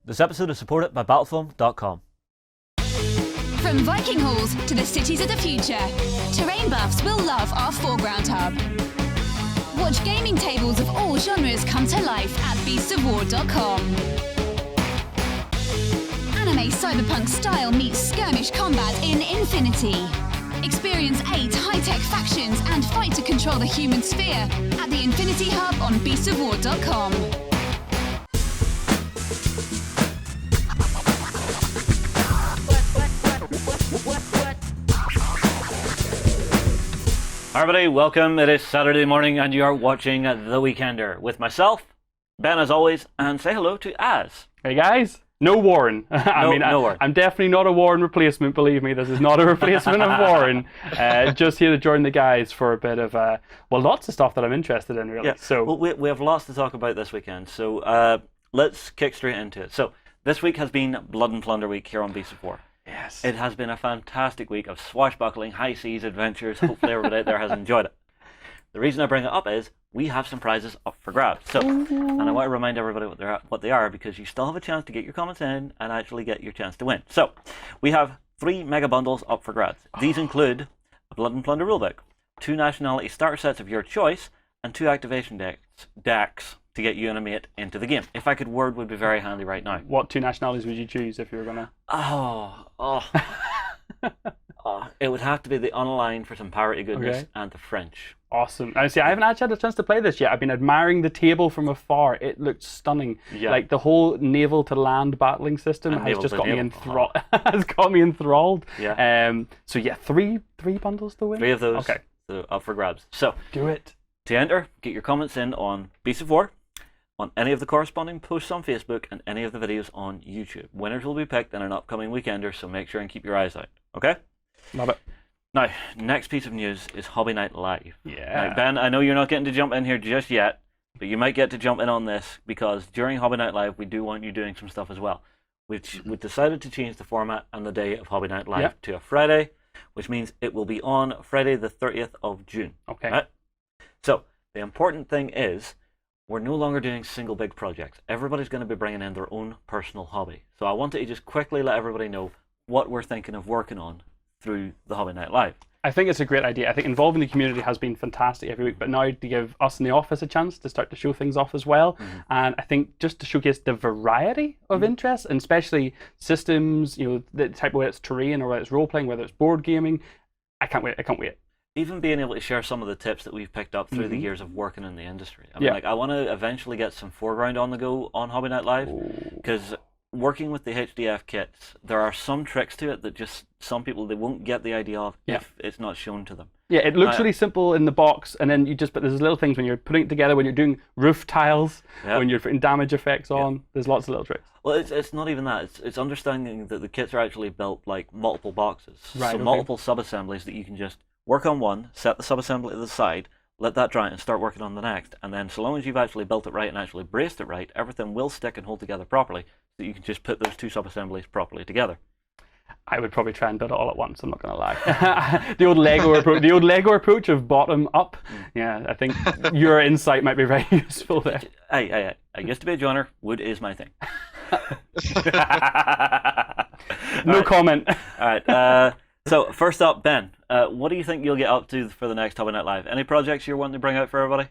This episode is supported by Battlefoam.com. From Viking halls to the cities of the future, terrain buffs will love our foreground hub. Watch gaming tables of all genres come to life at beastsofwar.com. Anime cyberpunk style meets skirmish combat in Infinity. Experience 8 high-tech factions and fight to control the human sphere at the Infinity Hub on beastsofwar.com. Hi everybody, welcome. It is Saturday morning and you are watching The Weekender with myself, Ben as always, and say hello to Az. Hey guys, no Warren. No Warren. I'm definitely not a Warren replacement, believe me. This is not a replacement of Warren. Just here to join the guys for a bit of, lots of stuff that I'm interested in, really. Yeah. So well, we have lots to talk about this weekend, so let's kick straight into it. So this week has been Blood and Plunder week here on Beasts of War. Yes. It has been a fantastic week of swashbuckling, high seas adventures. Hopefully everybody out there has enjoyed it. The reason I bring it up is we have some prizes up for grabs. So, and I want to remind everybody what they are because you still have a chance to get your comments in and actually get your chance to win. So, we have 3 mega bundles up for grabs. These include a Blood and Plunder rulebook, 2 nationality starter sets of your choice, and 2 activation decks to get you and a mate into the game. If I could word, would be very handy right now. What 2 nationalities would you choose if you were gonna? It would have to be the unaligned for some parity goodness, Okay. and the French. Awesome. I see. I haven't actually had a chance to play this yet. I've been admiring the table from afar. It looked stunning. Yeah. Like the whole naval to land battling system And has naval just to got me naval. enthralled. Has got me enthralled. Yeah. So yeah, three bundles to win. 3 of those. Okay. So up for grabs. So Do it. to enter, get your comments in on Beasts of War, on any of the corresponding posts on Facebook, and any of the videos on YouTube. Winners will be picked in an upcoming weekender, so make sure and keep your eyes out. Okay? Love it. Now, next piece of news is Hobby Night Live. Yeah. Now, Ben, I know you're not getting to jump in here just yet, but you might get to jump in on this because during Hobby Night Live, we do want you doing some stuff as well. We've decided to change the format and the day of Hobby Night Live Yep. to a Friday, which means it will be on Friday the 30th of June. Okay. Right? So, the important thing is, we're no longer doing single big projects. Everybody's going to be bringing in their own personal hobby. So I wanted to just quickly let everybody know what we're thinking of working on through the Hobby Night Live. I think it's a great idea. I think involving the community has been fantastic every week, but now to give us in the office a chance to start to show things off as well. And I think just to showcase the variety of interests, and especially systems, the type of whether it's terrain or whether it's role playing, whether it's board gaming, I can't wait. Even being able to share some of the tips that we've picked up through the years of working in the industry. I mean, Yeah. I want to eventually get some foreground on the go on Hobby Night Live, because working with the HDF kits, there are some tricks to it that just some people, they won't get the idea of if it's not shown to them. Yeah, it looks really simple in the box, and then but there's little things when you're putting it together, when you're doing roof tiles, Yep. when you're putting damage effects on, there's lots of little tricks. Well, it's not even that. It's understanding that the kits are actually built like multiple boxes. Right, So okay. multiple sub-assemblies that you can just work on one, set the sub-assembly to the side, let that dry and start working on the next. And then so long as you've actually built it right and actually braced it right, everything will stick and hold together properly, so that you can just put those 2 sub-assemblies properly together. I would probably try and build it all at once, I'm not going to lie. The old Lego approach of bottom up. Yeah, I think your insight might be very useful there. Hey, I used to be a joiner. Wood is my thing. No comment. All right. So first up, Ben, what do you think you'll get up to for the next Hobby Night Live? Any projects you're wanting to bring out for everybody?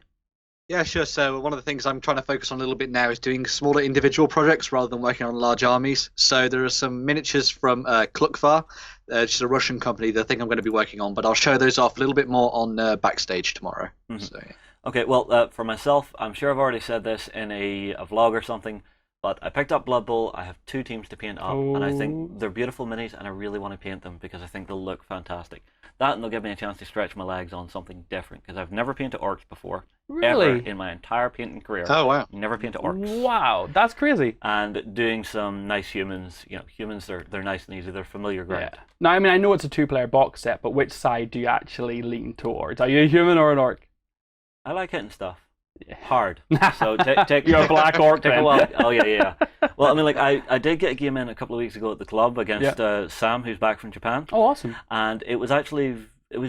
Yeah, sure. So one of the things I'm trying to focus on a little bit now is doing smaller individual projects rather than working on large armies. So there are some miniatures from Klukvar, which is a Russian company that I think I'm going to be working on, but I'll show those off a little bit more on Backstage tomorrow. So, yeah. Okay, well, for myself, I'm sure I've already said this in a vlog or something, but I picked up Blood Bowl. I have 2 teams to paint up, and I think they're beautiful minis, and I really want to paint them because I think they'll look fantastic. That, and they'll give me a chance to stretch my legs on something different, because I've never painted orcs before. Really? Ever in my entire painting career. Oh, wow. Never painted orcs. Wow, that's crazy. And doing some nice humans. Humans, they're nice and easy. They're familiar ground. Yeah. Now, I mean, I know it's a 2-player box set, but which side do you actually lean towards? Are you a human or an orc? I like hitting stuff. Hard. So take You're a black orc take a then. while. Oh yeah. Well, I mean, like I did get a game in a couple of weeks ago at the club against Sam, who's back from Japan, Oh, awesome. and it was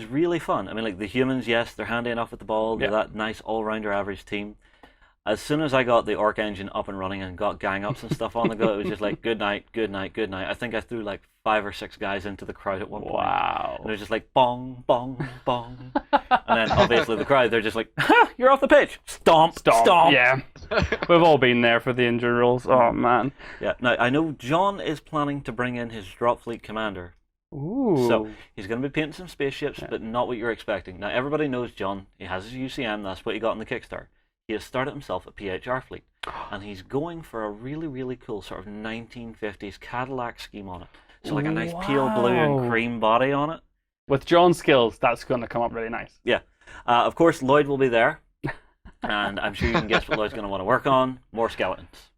really fun. I mean, like the humans, yes, they're handy enough with the ball. They're that nice all-rounder average team. as soon as I got the Orc engine up and running and got gang ups and stuff on the go, it was just like, good night, good night, good night. I think I threw like 5 or 6 guys into the crowd at one point. Wow. And it was just like, bong, bong, bong. And then obviously the crowd, they're just like, ha, you're off the pitch. Stomp, stomp. Yeah. We've all been there for the injury rules. Oh, man. Yeah. Now, I know John is planning to bring in his drop fleet commander. Ooh. So he's going to be painting some spaceships, but not what you're expecting. Now, everybody knows John. He has his UCM. That's what he got on the Kickstarter. He has started himself a PHR fleet, and he's going for a really, really cool sort of 1950s Cadillac scheme on it. So like a nice pale blue and cream body on it. With John's skills, that's going to come up really nice. Yeah. Of course, Lloyd will be there, and I'm sure you can guess what Lloyd's going to want to work on. More skeletons.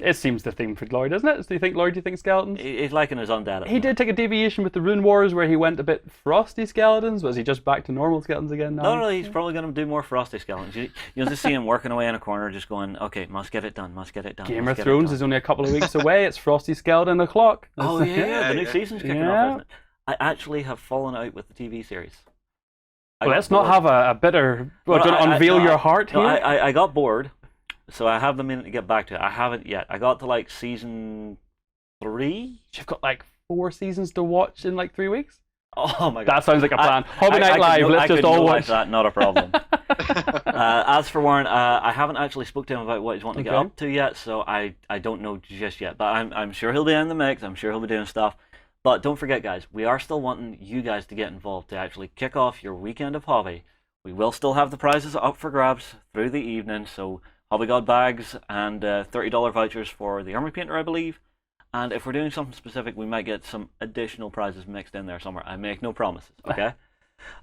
It seems the theme for Lloyd, isn't it? Do you think Lloyd, do you think skeletons? He's liking his undead. He did take a deviation with the Rune Wars where he went a bit frosty skeletons. Was he just back to normal skeletons again now? No, he's probably going to do more frosty skeletons. You'll just see him working away in a corner, just going, okay, must get it done, must get it done. Game of Thrones is only a couple of weeks away. It's Frosty Skeleton o'clock. Oh, yeah, the new season's kicking off, isn't it? I actually have fallen out with the TV series. Well, let's not have a bitter... Well, don't unveil your heart here. I got bored. So I have the minute to get back to it. I haven't yet. I got to like season 3. You've got like 4 seasons to watch in like 3 weeks? Oh my god. That sounds like a plan. Hobby Night Live, let's just all watch that, not a problem. As for Warren, I haven't actually spoke to him about what he's wanting to get up to yet, so I don't know just yet. But I'm sure he'll be in the mix. I'm sure he'll be doing stuff. But don't forget, guys, we are still wanting you guys to get involved to actually kick off your weekend of hobby. We will still have the prizes up for grabs through the evening, so Hobby God bags and $30 vouchers for the Army Painter, I believe. And if we're doing something specific, we might get some additional prizes mixed in there somewhere. I make no promises, okay?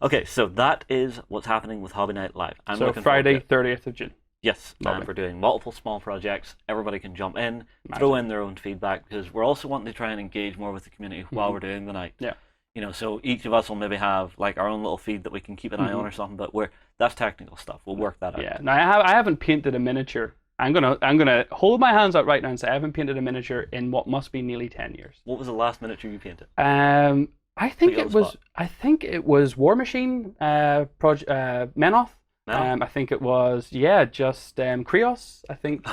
Okay, so that is what's happening with Hobby Night Live. So Friday, 30th of June. Yes, and we're doing multiple small projects. Everybody can jump in, throw in their own feedback, because we're also wanting to try and engage more with the community while we're doing the night. Yeah. You know, so each of us will maybe have like our own little feed that we can keep an eye on or something, but that's technical stuff. We'll work that out. Yeah. Now I haven't painted a miniature. I'm gonna hold my hands out right now and say I haven't painted a miniature in what must be nearly 10 years. What was the last miniature you painted? I think it was War Machine Menoth. I think it was just Krios. I think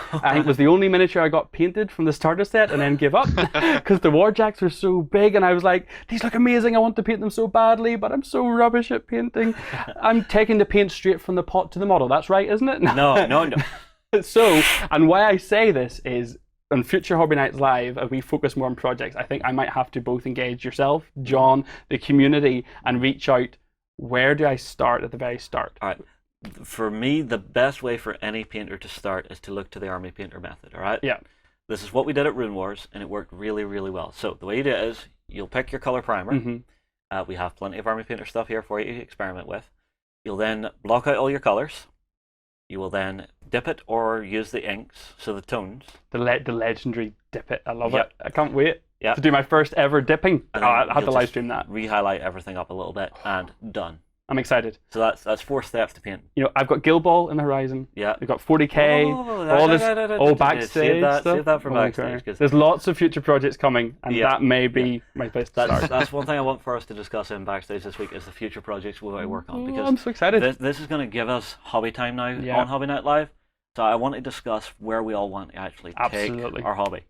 was the only miniature I got painted from the starter set and then give up because the Warjacks were so big and I was like, these look amazing. I want to paint them so badly, but I'm so rubbish at painting. I'm taking the paint straight from the pot to the model. That's right, isn't it? No. So, and why I say this is, on future Hobby Nights Live, as we focus more on projects, I think I might have to both engage yourself, John, the community, and reach out. Where do I start at the very start? All right. For me, the best way for any painter to start is to look to the Army Painter method, all right? Yeah. This is what we did at Rune Wars, and it worked really, really well. So the way you do it is, you'll pick your color primer. We have plenty of Army Painter stuff here for you to experiment with. You'll then block out all your colors. You will then dip it or use the inks, so the tones. The legendary dip it. I love it. I can't wait to do my first ever dipping. I have to live stream that. Re-highlight everything up a little bit, and done. I'm excited. So that's 4 steps to paint. You know, I've got Guild Ball in the horizon. Yeah. I've got 40k. All backstage stuff. Save that for backstage. There's lots of future projects coming, and that may be my place to start. That's one thing I want for us to discuss in backstage this week is the future projects we work on. Because I'm so excited. This is going to give us hobby time now on Hobby Night Live. So I want to discuss where we all want to actually take our hobby.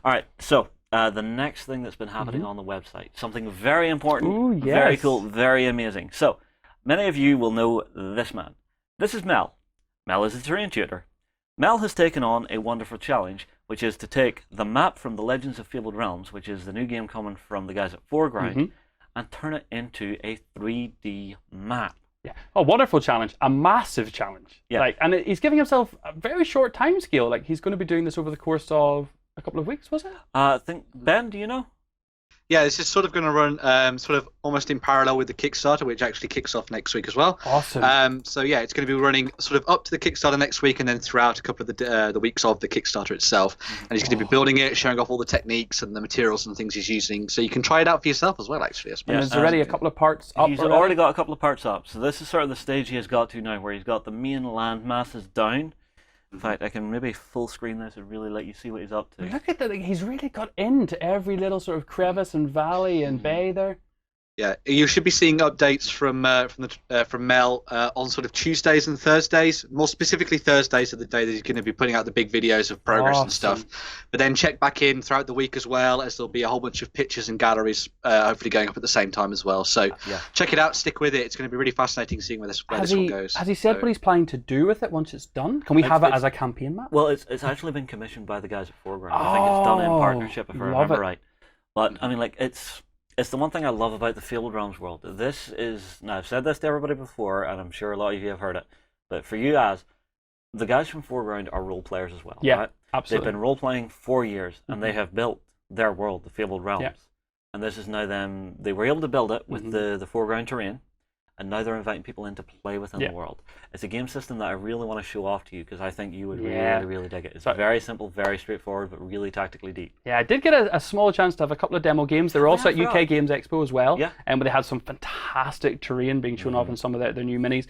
All right. So the next thing that's been happening on the website, something very important, very cool, very amazing. So many of you will know this man. This is Mel. Mel is the Terrain Tutor. Mel has taken on a wonderful challenge, which is to take the map from the Legends of Fabled Realms, which is the new game coming from the guys at Foreground, and turn it into a 3D map. Yeah, a wonderful challenge, a massive challenge. Yeah. And he's giving himself a very short time scale. Like, he's going to be doing this over the course of a couple of weeks, was it? I think, Ben, do you know? Yeah, it's just sort of going to run sort of almost in parallel with the Kickstarter, which actually kicks off next week as well. Awesome. So yeah, it's going to be running sort of up to the Kickstarter next week and then throughout a couple of the weeks of the Kickstarter itself. And he's going to be building it, showing off all the techniques and the materials and things he's using. So you can try it out for yourself as well, actually. I suppose. And there's already a couple of parts up. He's already got a couple of parts up. So this is sort of the stage he has got to now, where he's got the main land masses down. In fact, I can maybe full screen this and really let you see what he's up to. Look at that. He's really got into every little sort of crevice and valley and bay there. Yeah, you should be seeing updates from Mel on sort of Tuesdays and Thursdays. More specifically, Thursdays are the day that he's going to be putting out the big videos of progress and stuff. But then check back in throughout the week as well, as there'll be a whole bunch of pictures and galleries hopefully going up at the same time as well. So check it out, stick with it. It's going to be really fascinating seeing where this one goes. Has he said what he's planning to do with it once it's done? Can we have it as a campaign map? Well, it's actually been commissioned by the guys at Foreground. I think it's done in partnership, if I remember right. But I mean, like, it's the one thing I love about the Fabled Realms world. This is, now I've said this to everybody before, and I'm sure a lot of you have heard it, but for you as, the guys from Foreground are role players as well. Yeah, right? absolutely. They've been role playing for years, and they have built their world, the Fabled Realms. Yeah. And this is now them, they were able to build it with the foreground terrain, and now they're inviting people in to play within the world. It's a game system that I really want to show off to you because I think you would really, really dig it. It's very simple, very straightforward, but really tactically deep. Yeah, I did get a small chance to have a couple of demo games. They were also at UK Games Expo as well, and they had some fantastic terrain being shown off in some of their new minis.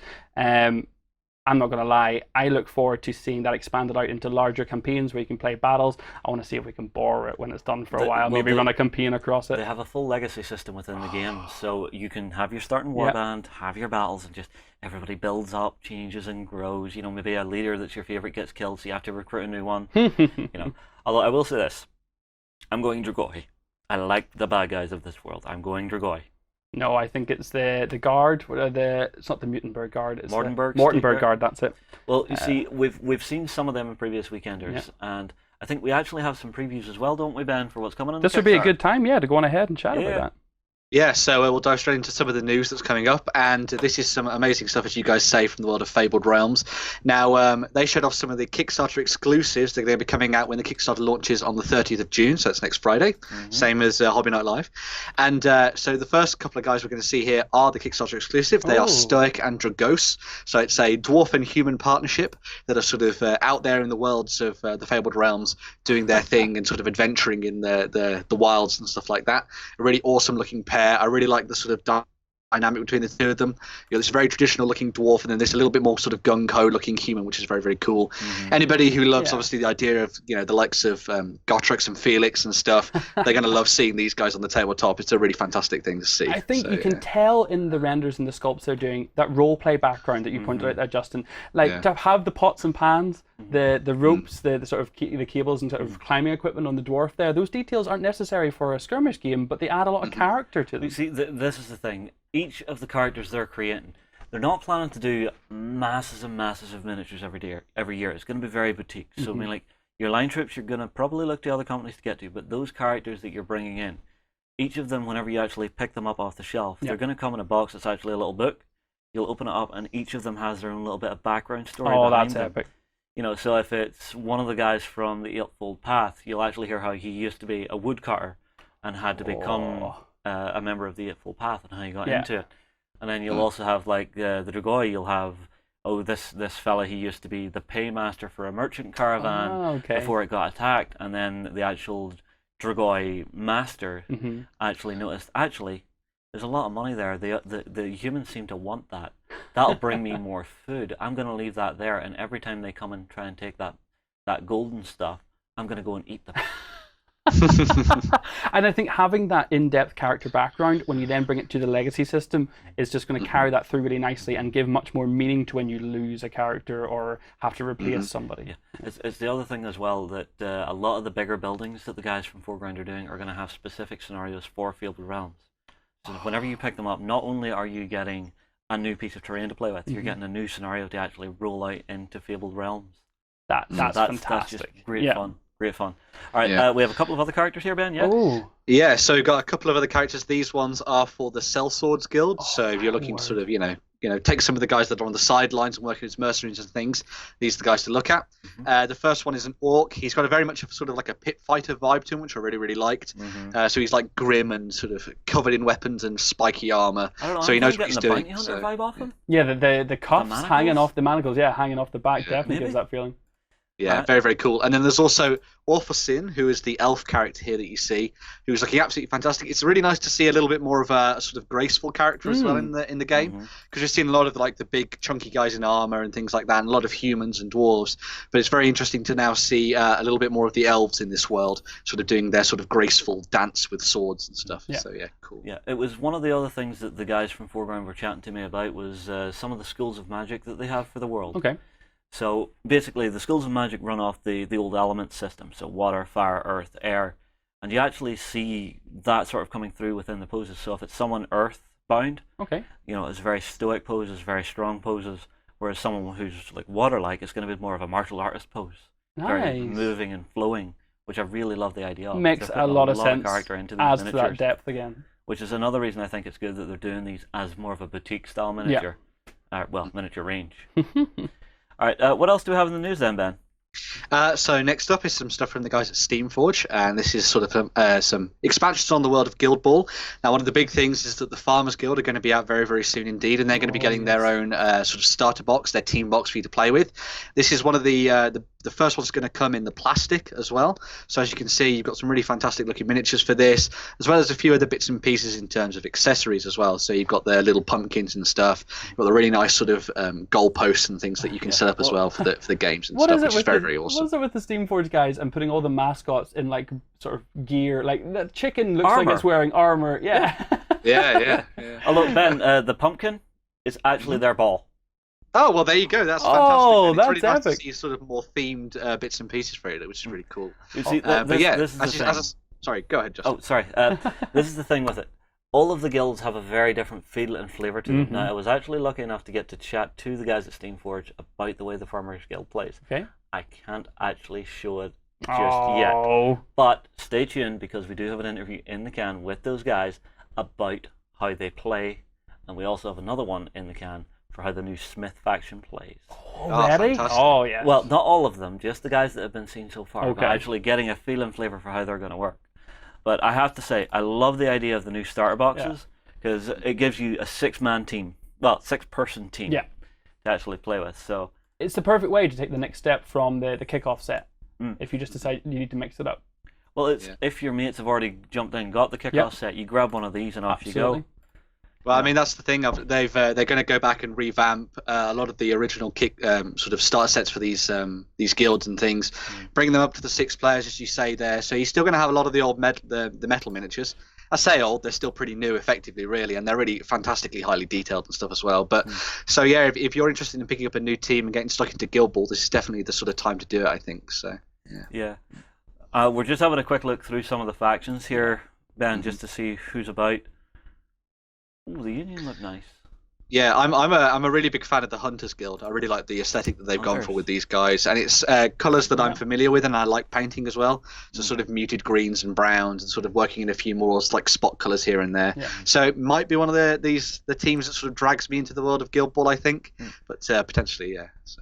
I'm not going to lie, I look forward to seeing that expanded out into larger campaigns where you can play battles. I want to see if we can borrow it when it's done for a while, maybe run a campaign across it. They have a full legacy system within the game, so you can have your starting warband, have your battles, and just everybody builds up, changes and grows. You know, maybe a leader that's your favourite gets killed, so you have to recruit a new one. You know, although I will say this, I'm going Dragoi. I like the bad guys of this world. I'm going Dragoi. No, I think it's the guard. It's not the Mutenberg guard. It's Mortenberg guard. That's it. Well, you see, we've seen some of them in previous weekenders, and I think we actually have some previews as well, don't we, Ben, for what's coming on? This would be a good time, to go on ahead and chat about that. Yeah, so we'll dive straight into some of the news that's coming up, and this is some amazing stuff, as you guys say, from the world of Fabled Realms. Now, they showed off some of the Kickstarter exclusives. They're going to be coming out when the Kickstarter launches on the 30th of June, so that's next Friday, same as Hobby Night Live. And so the first couple of guys we're going to see here are the Kickstarter exclusive. They are Stoic and Dragos, so it's a dwarf and human partnership that are sort of out there in the worlds of the Fabled Realms, doing their thing and sort of adventuring in the wilds and stuff like that. A really awesome looking pair. I really like the sort of dynamic between the two of them. You know, this very traditional looking dwarf, and then this a little bit more sort of gung-ho looking human, which is very, very cool. Anybody who loves obviously the idea of, you know, the likes of Gotrek and Felix and stuff, they're going to love seeing these guys on the tabletop. It's a really fantastic thing to see. I think you can tell in the renders and the sculpts they're doing, that role play background that you pointed out there, Justin, like to have the pots and pans, the ropes, the sort of the cables and sort of climbing equipment on the dwarf there, those details aren't necessary for a skirmish game, but they add a lot of character to them. You see, this is the thing. Each of the characters they're creating, they're not planning to do masses and masses of miniatures every year. It's going to be very boutique. So, I mean, like, your line trips, you're going to probably look to other companies to get to, but those characters that you're bringing in, each of them, whenever you actually pick them up off the shelf, they're going to come in a box that's actually a little book. You'll open it up, and each of them has their own little bit of background story behind them. Epic. You know, so if it's one of the guys from the Eightfold Path, you'll actually hear how he used to be a woodcutter and had to become a member of the Eightfold Path and how he got into it. And then you'll also have, like, the Dragoi, you'll have, this fella, he used to be the paymaster for a merchant caravan before it got attacked, and then the actual Dragoi master actually noticed, there's a lot of money there. The humans seem to want that. That'll bring me more food. I'm going to leave that there, and every time they come and try and take that golden stuff, I'm going to go and eat them. And I think having that in-depth character background, when you then bring it to the legacy system, is just going to carry that through really nicely and give much more meaning to when you lose a character or have to replace somebody. Yeah. It's the other thing as well that a lot of the bigger buildings that the guys from Foreground are doing are going to have specific scenarios for Fabled Realms. So whenever you pick them up, not only are you getting a new piece of terrain to play with, you're getting a new scenario to actually roll out into Fabled Realms. That's fantastic. That's just great fun. Great fun. All right, we have a couple of other characters here, Ben. Yeah, so we've got a couple of other characters. These ones are for the Sellswords Guild. So if you're looking to sort of, you know, take some of the guys that are on the sidelines and working as mercenaries and things, these are the guys to look at. The first one is an orc. He's got a very much of sort of like a pit fighter vibe to him, which I really, really liked. So he's like grim and sort of covered in weapons and spiky armor. So he knows what he's doing. Vibe off him? Yeah, the cuffs hanging off the manacles, hanging off the back, definitely gives that feeling. Yeah, Right. very, very cool. And then there's also Orphasin, who is the elf character here that you see, who's looking absolutely fantastic. It's really nice to see a little bit more of a sort of graceful character as well in the game, because you've seen a lot of like the big chunky guys in armor and things like that, and a lot of humans and dwarves. But it's very interesting to now see a little bit more of the elves in this world, sort of doing their sort of graceful dance with swords and stuff. Yeah. So yeah, cool. Yeah, it was one of the other things that the guys from Foreground were chatting to me about was some of the schools of magic that they have for the world. Okay. So basically, the schools of magic run off the old element system, so water, fire, earth, air, and you actually see that sort of coming through within the poses. So if it's someone earth bound, Okay. it's very stoic poses, very strong poses, whereas someone who's like water-like, it's going to be more of a martial artist pose, very Nice. moving and flowing, which I really love the idea of. Makes They're a putting lot of sense. character into these Adds to that miniatures, depth again. which is another reason I think it's good that they're doing these as more of a boutique style miniature. Miniature range. All right, what else do we have in the news then, Ben? So next up is some stuff from the guys at Steamforge, and this is sort of some expansions on the world of Guild Ball. Now, one of the big things is that the Farmers Guild are going to be out very, very soon indeed, and they're going to be getting their own sort of starter box, their team box for you to play with. This is one of the first one's going to come in the plastic as well. So as you can see, you've got some really fantastic looking miniatures for this, as well as a few other bits and pieces in terms of accessories as well. So you've got the little pumpkins and stuff. You've got the really nice sort of goalposts and things that you can set up as well for the games and stuff, which is very, very awesome. What is it with the Steamforge guys and putting all the mascots in like sort of gear? Like the chicken looks like it's wearing armor. Yeah. Yeah. Oh, look, Ben, the pumpkin is actually their ball. Oh, well, there you go. That's fantastic. Oh, And it's really that's nice epic. to see sort of more themed bits and pieces for it, which is really cool. You see, But yeah, this is the thing. sorry, go ahead, Justin. Oh, sorry. This is the thing with it. All of the guilds have a very different feel and flavour to them. Now, I was actually lucky enough to get to chat to the guys at Steamforge about the way the Farmers Guild plays. Okay. I can't actually show it just yet. But stay tuned, because we do have an interview in the can with those guys about how they play, and we also have another one in the can for how the new Smith faction plays. Already? fantastic. Oh, yeah. Well, not all of them, just the guys that have been seen so far. Okay. But actually getting a feel and flavour for how they're going to work. But I have to say, I love the idea of the new starter boxes, because it gives you a 6-man team, well, 6-person team to actually play with. So it's the perfect way to take the next step from the kickoff set. If you just decide you need to mix it up. well, it's if your mates have already jumped in and got the kickoff set, you grab one of these and off you Absolutely. go. Well, I mean, that's the thing. They're going to go back and revamp a lot of the original sort of starter sets for these guilds and things, bring them up to the 6 players, as you say there. So you're still going to have a lot of the old the metal miniatures. I say old; they're still pretty new, effectively, really, and they're really fantastically highly detailed and stuff as well. But so yeah, if you're interested in picking up a new team and getting stuck into Guild Ball, this is definitely the sort of time to do it, I think. So Yeah. We're just having a quick look through some of the factions here, Ben, just to see who's about. Oh, the Union look nice. yeah, I'm a really big fan of the Hunters Guild. I really like the aesthetic that they've gone for with these guys, and it's colours that I'm familiar with, and I like painting as well. So sort of muted greens and browns, and sort of working in a few more like spot colours here and there. Yeah. So it might be one of the teams that sort of drags me into the world of Guild Ball, I think, but potentially, yeah. So.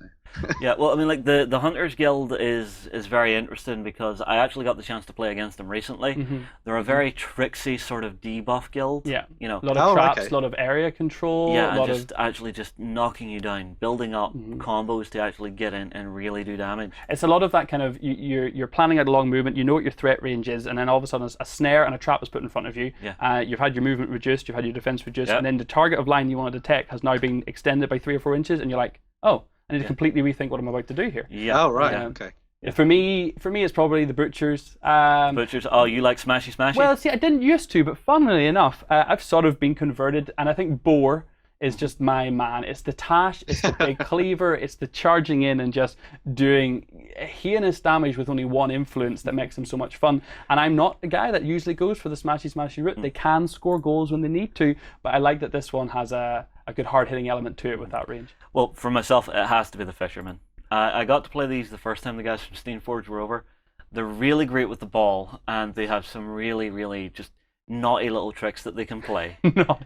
Yeah, well, I mean, like the Hunters Guild is very interesting, because I actually got the chance to play against them recently. They're a very tricksy sort of debuff guild. Yeah. You know. A lot of traps, okay. a lot of area control. Yeah, a lot and actually just knocking you down, building up combos to actually get in and really do damage. It's a lot of that kind of you're planning out a long movement. You know what your threat range is, and then all of a sudden a snare and a trap is put in front of you. Yeah. You've had your movement reduced, you've had your defense reduced, Yep. and then the target of line you want to detect has now been extended by 3 or 4 inches, and you're like, oh, I need to completely rethink what I'm about to do here. Yeah. Oh right, Yeah. okay. For me, it's probably the Butchers. Butchers. Oh, you like smashy smashy? Well, see, I didn't used to, but funnily enough, I've sort of been converted, and I think Boar is just my man. It's the Tash, it's the big cleaver, it's the charging in and just doing heinous damage with only 1 influence that makes them so much fun. And I'm not the guy that usually goes for the smashy route. They can score goals when they need to, but I like that this one has a good hard-hitting element to it with that range. Well, for myself, it has to be the Fisherman. I got to play these the first time the guys from Steamforge were over. They're really great with the ball, and they have some really, really just naughty little tricks that they can play. No.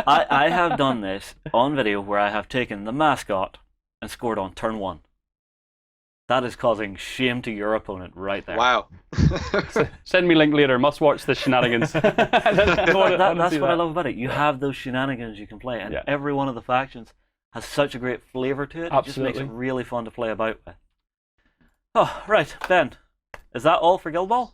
I have done this on video where I have taken the mascot and scored on turn 1. That is causing shame to your opponent right there. Wow. Send me link later. Must watch the shenanigans. That's what I love about it. You have those shenanigans you can play, and every one of the factions has such a great flavour to it. It just makes it Absolutely. really fun to play about with. Oh, right, Ben. Is that all for Guild Ball?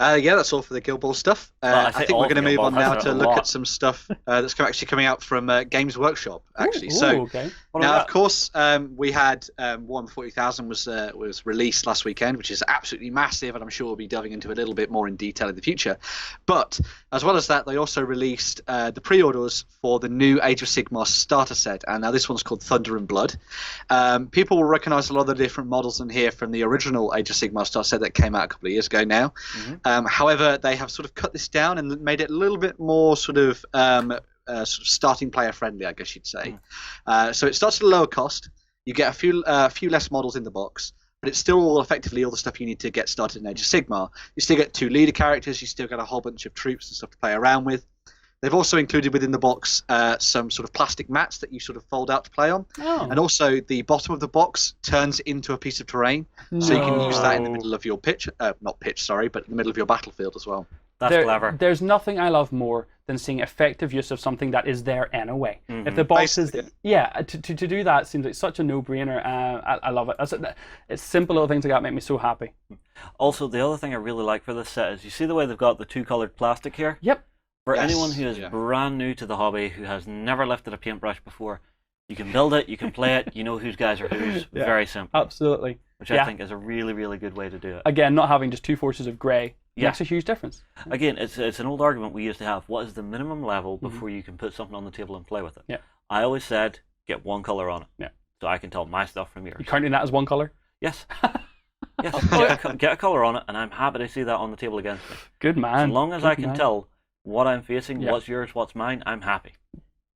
Yeah, that's all for the Guild Ball stuff. Well, I think we're going to move on now to look lot. at some stuff that's actually coming out from Games Workshop. Actually, Okay. What now, about of course, we had Warhammer 40,000 was released last weekend, which is absolutely massive, and I'm sure we'll be delving into it a little bit more in detail in the future. But as well as that, they also released the pre-orders for the new Age of Sigmar starter set, and now this one's called Thunder and Blood. People will recognise a lot of the different models in here from the original Age of Sigmar starter set that came out a couple of years ago now. However, they have sort of cut this down and made it a little bit more sort of starting player friendly, I guess you'd say. So it starts at a lower cost. You get a few less models in the box, but it's still all effectively all the stuff you need to get started in Age of Sigmar. You still get 2 leader characters. You still get a whole bunch of troops and stuff to play around with. They've also included within the box some sort of plastic mats that you sort of fold out to play on. And also the bottom of the box turns into a piece of terrain. So you can use that in the middle of your but in the middle of your battlefield as well. That's clever. There's nothing I love more than seeing effective use of something that is there anyway. If the box Basically, to do that seems like such a no-brainer. I love it. It's simple little things like that make me so happy. Also, the other thing I really like for this set is you see the way they've got the 2-coloured plastic here? Yep. For Yes, anyone who is brand new to the hobby, who has never lifted a paintbrush before, you can build it, you can play it, you know whose guys are whose. Very simple. Absolutely. Which I think is a really, really good way to do it. Again, not having just 2 forces of grey makes a huge difference. Again, it's an old argument we used to have. What is the minimum level before you can put something on the table and play with it? Yeah. I always said, get 1 colour on it. Yeah. So I can tell my stuff from yours. You counting that as 1 colour? Yes. Yes. Get a colour on it, and I'm happy to see that on the table against me. Good man. As long as I can tell what I'm facing, what's yours, what's mine, I'm happy.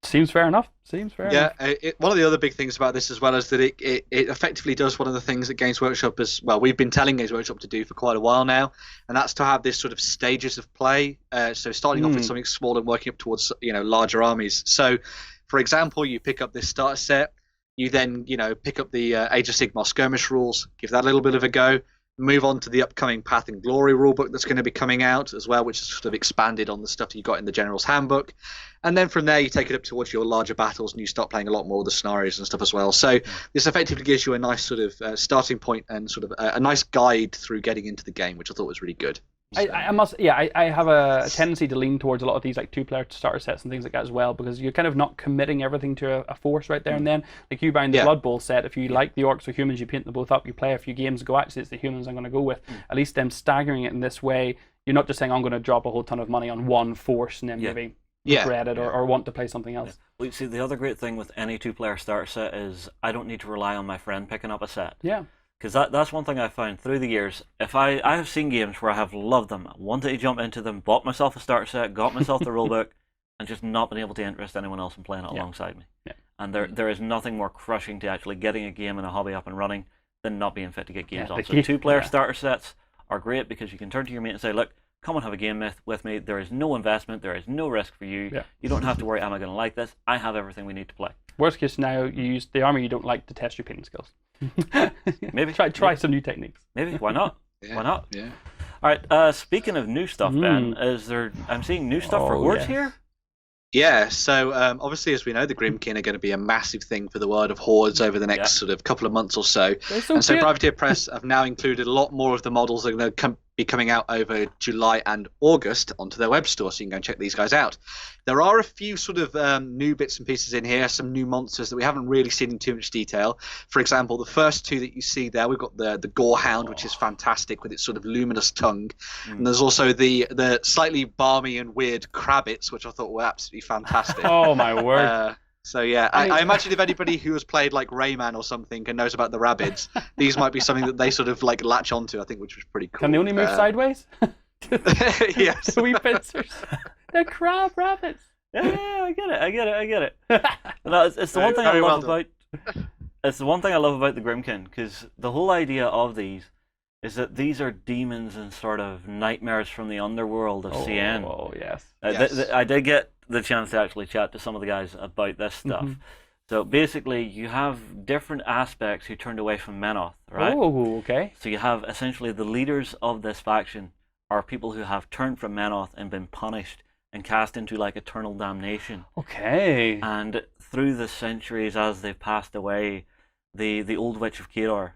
Seems fair enough. Yeah, one of the other big things about this as well is that it effectively does one of the things that Games Workshop we've been telling Games Workshop to do for quite a while now, and that's to have this sort of stages of play. So starting off with something small and working up towards larger armies. So, for example, you pick up this starter set, you then pick up the Age of Sigmar skirmish rules, give that a little bit of a go. Move on to the upcoming Path and Glory rulebook that's going to be coming out as well, which is sort of expanded on the stuff you got in the General's Handbook. And then from there, you take it up towards your larger battles and you start playing a lot more of the scenarios and stuff as well. So this effectively gives you a nice sort of starting point and sort of a nice guide through getting into the game, which I thought was really good. I have a tendency to lean towards a lot of these like 2-player starter sets and things like that as well, because you're kind of not committing everything to a force right there and then. Like you buying the Blood Bowl set, if you like the orcs or humans, you paint them both up, you play a few games and go, actually it's the humans I'm going to go with. At least them staggering it in this way, you're not just saying I'm going to drop a whole ton of money on one force and then maybe regret it or want to play something else. Well, you see, the other great thing with any 2-player starter set is I don't need to rely on my friend picking up a set. Yeah. Because that's one thing I've found through the years. If I have seen games where I have loved them, wanted to jump into them, bought myself a starter set, got myself the rulebook, and just not been able to interest anyone else in playing it alongside me. Yeah. And there is nothing more crushing to actually getting a game and a hobby up and running than not being fit to get games on. So 2-player starter sets are great because you can turn to your mate and say, look, come and have a game with me. There is no investment. There is no risk for you. Yeah. You don't have to worry, am I going to like this? I have everything we need to play. Worst case scenario, you use the army you don't like to test your painting skills. Maybe. Try some new techniques. Maybe. Why not? Why not? Yeah. All right. Speaking of new stuff, Ben, I'm seeing new stuff for Hordes here? Yeah, so obviously, as we know, the Grymkin are going to be a massive thing for the world of Hordes over the next sort of couple of months or so. So Privateer Press have now included a lot more of the models that are going to be coming out over July and August onto their web store, so you can go and check these guys out. There are a few sort of new bits and pieces in here, some new monsters that we haven't really seen in too much detail. For example, the first 2 that you see there, we've got the Gorehound, which is fantastic with its sort of luminous tongue. And there's also the slightly balmy and weird Krabbits, which I thought were absolutely fantastic. Oh, my word. So yeah, I imagine if anybody who has played like Rayman or something and knows about the rabbits, these might be something that they sort of like latch onto, I think, which was pretty cool. Can they only move sideways? Yes. The wee pincers. The crab rabbits. Yeah, I get it. No, it's the one thing I love about. It's the one thing I love about the Grymkin, because the whole idea of these is that these are demons and sort of nightmares from the underworld of CN. Oh yes. I did get the chance to actually chat to some of the guys about this stuff. So basically, you have different aspects who turned away from Menoth, right? Oh, okay. So you have essentially the leaders of this faction are people who have turned from Menoth and been punished and cast into like eternal damnation. Okay. And through the centuries, as they've passed away, the old witch of Kador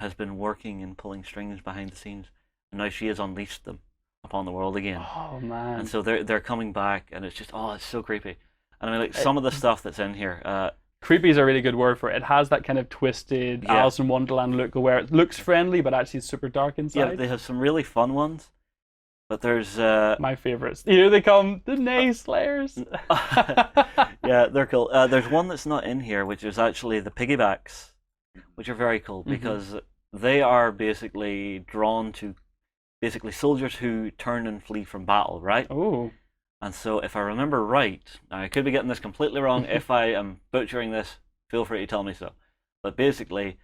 has been working and pulling strings behind the scenes, and now she has unleashed them upon the world again. Oh man! And so they're coming back, and it's just it's so creepy. And I mean, like some of the stuff that's in here. Creepy is a really good word for it. It has that kind of twisted Alice in Wonderland look, where it looks friendly, but actually it's super dark inside. Yeah, they have some really fun ones, but there's my favorites. Here they come, the Nayslayers. Yeah, they're cool. There's one that's not in here, which is actually the piggybacks, which are very cool because they are basically drawn to soldiers who turn and flee from battle, right? Oh. And so, if I remember right, now I could be getting this completely wrong. If I am butchering this, feel free to tell me so. But basically,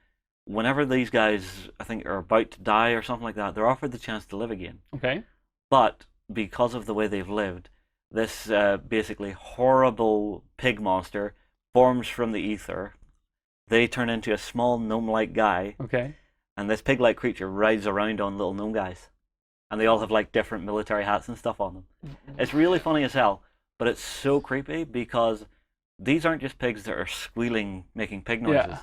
whenever these guys, I think, are about to die or something like that, they're offered the chance to live again. Okay. But because of the way they've lived, this basically horrible pig monster forms from the ether. They turn into a small gnome-like guy. Okay. And this pig-like creature rides around on little gnome guys. And they all have like different military hats and stuff on them. It's really funny as hell, but it's so creepy because these aren't just pigs that are squealing, making pig noises. Yeah.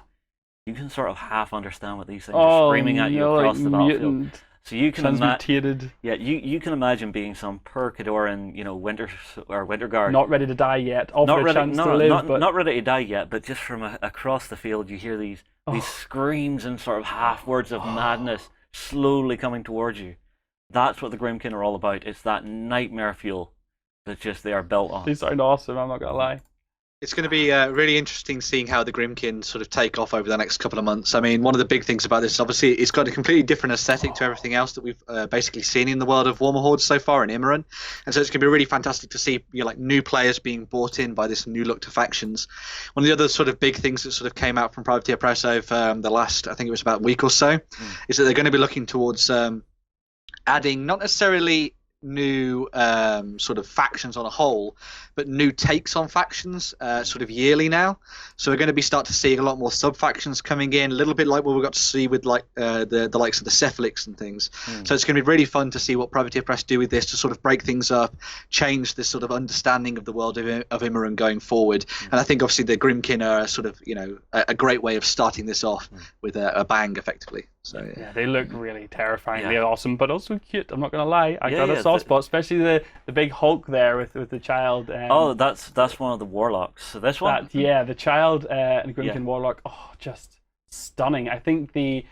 You can sort of half understand what these things are screaming at you across the battlefield. So you can imagine, you can imagine being some poor Cadoran, winter guard, not ready to die yet, offered a chance to live, but not ready to die yet. But just from across the field, you hear these screams and sort of half words of madness slowly coming towards you. That's what the Grymkin are all about. It's that nightmare fuel that just they are built on. They sound awesome, I'm not going to lie. It's going to be really interesting seeing how the Grymkin sort of take off over the next couple of months. I mean, one of the big things about this, obviously, it's got a completely different aesthetic to everything else that we've basically seen in the world of Warhammer Horde so far in Imran. And so it's going to be really fantastic to see new players being brought in by this new look to factions. One of the other sort of big things that sort of came out from Privateer Press over the last, I think it was about a week or so, is that they're going to be looking towards adding not necessarily new sort of factions on a whole, but new takes on factions sort of yearly now. So we're going to be start to see a lot more sub factions coming in, a little bit like what we got to see with like the likes of the Cephalics and things. So it's going to be really fun to see what Privateer Press do with this to sort of break things up, change this sort of understanding of the world of Imran going forward. And I think obviously the Grymkin are sort of a great way of starting this off with a bang, effectively. So yeah, they look really terrifyingly awesome, but also cute. I'm not gonna lie, I got a soft spot, especially the big Hulk there with the child. That's one of the warlocks. So this one, the child and Grymkin warlock. Oh, just stunning. I think the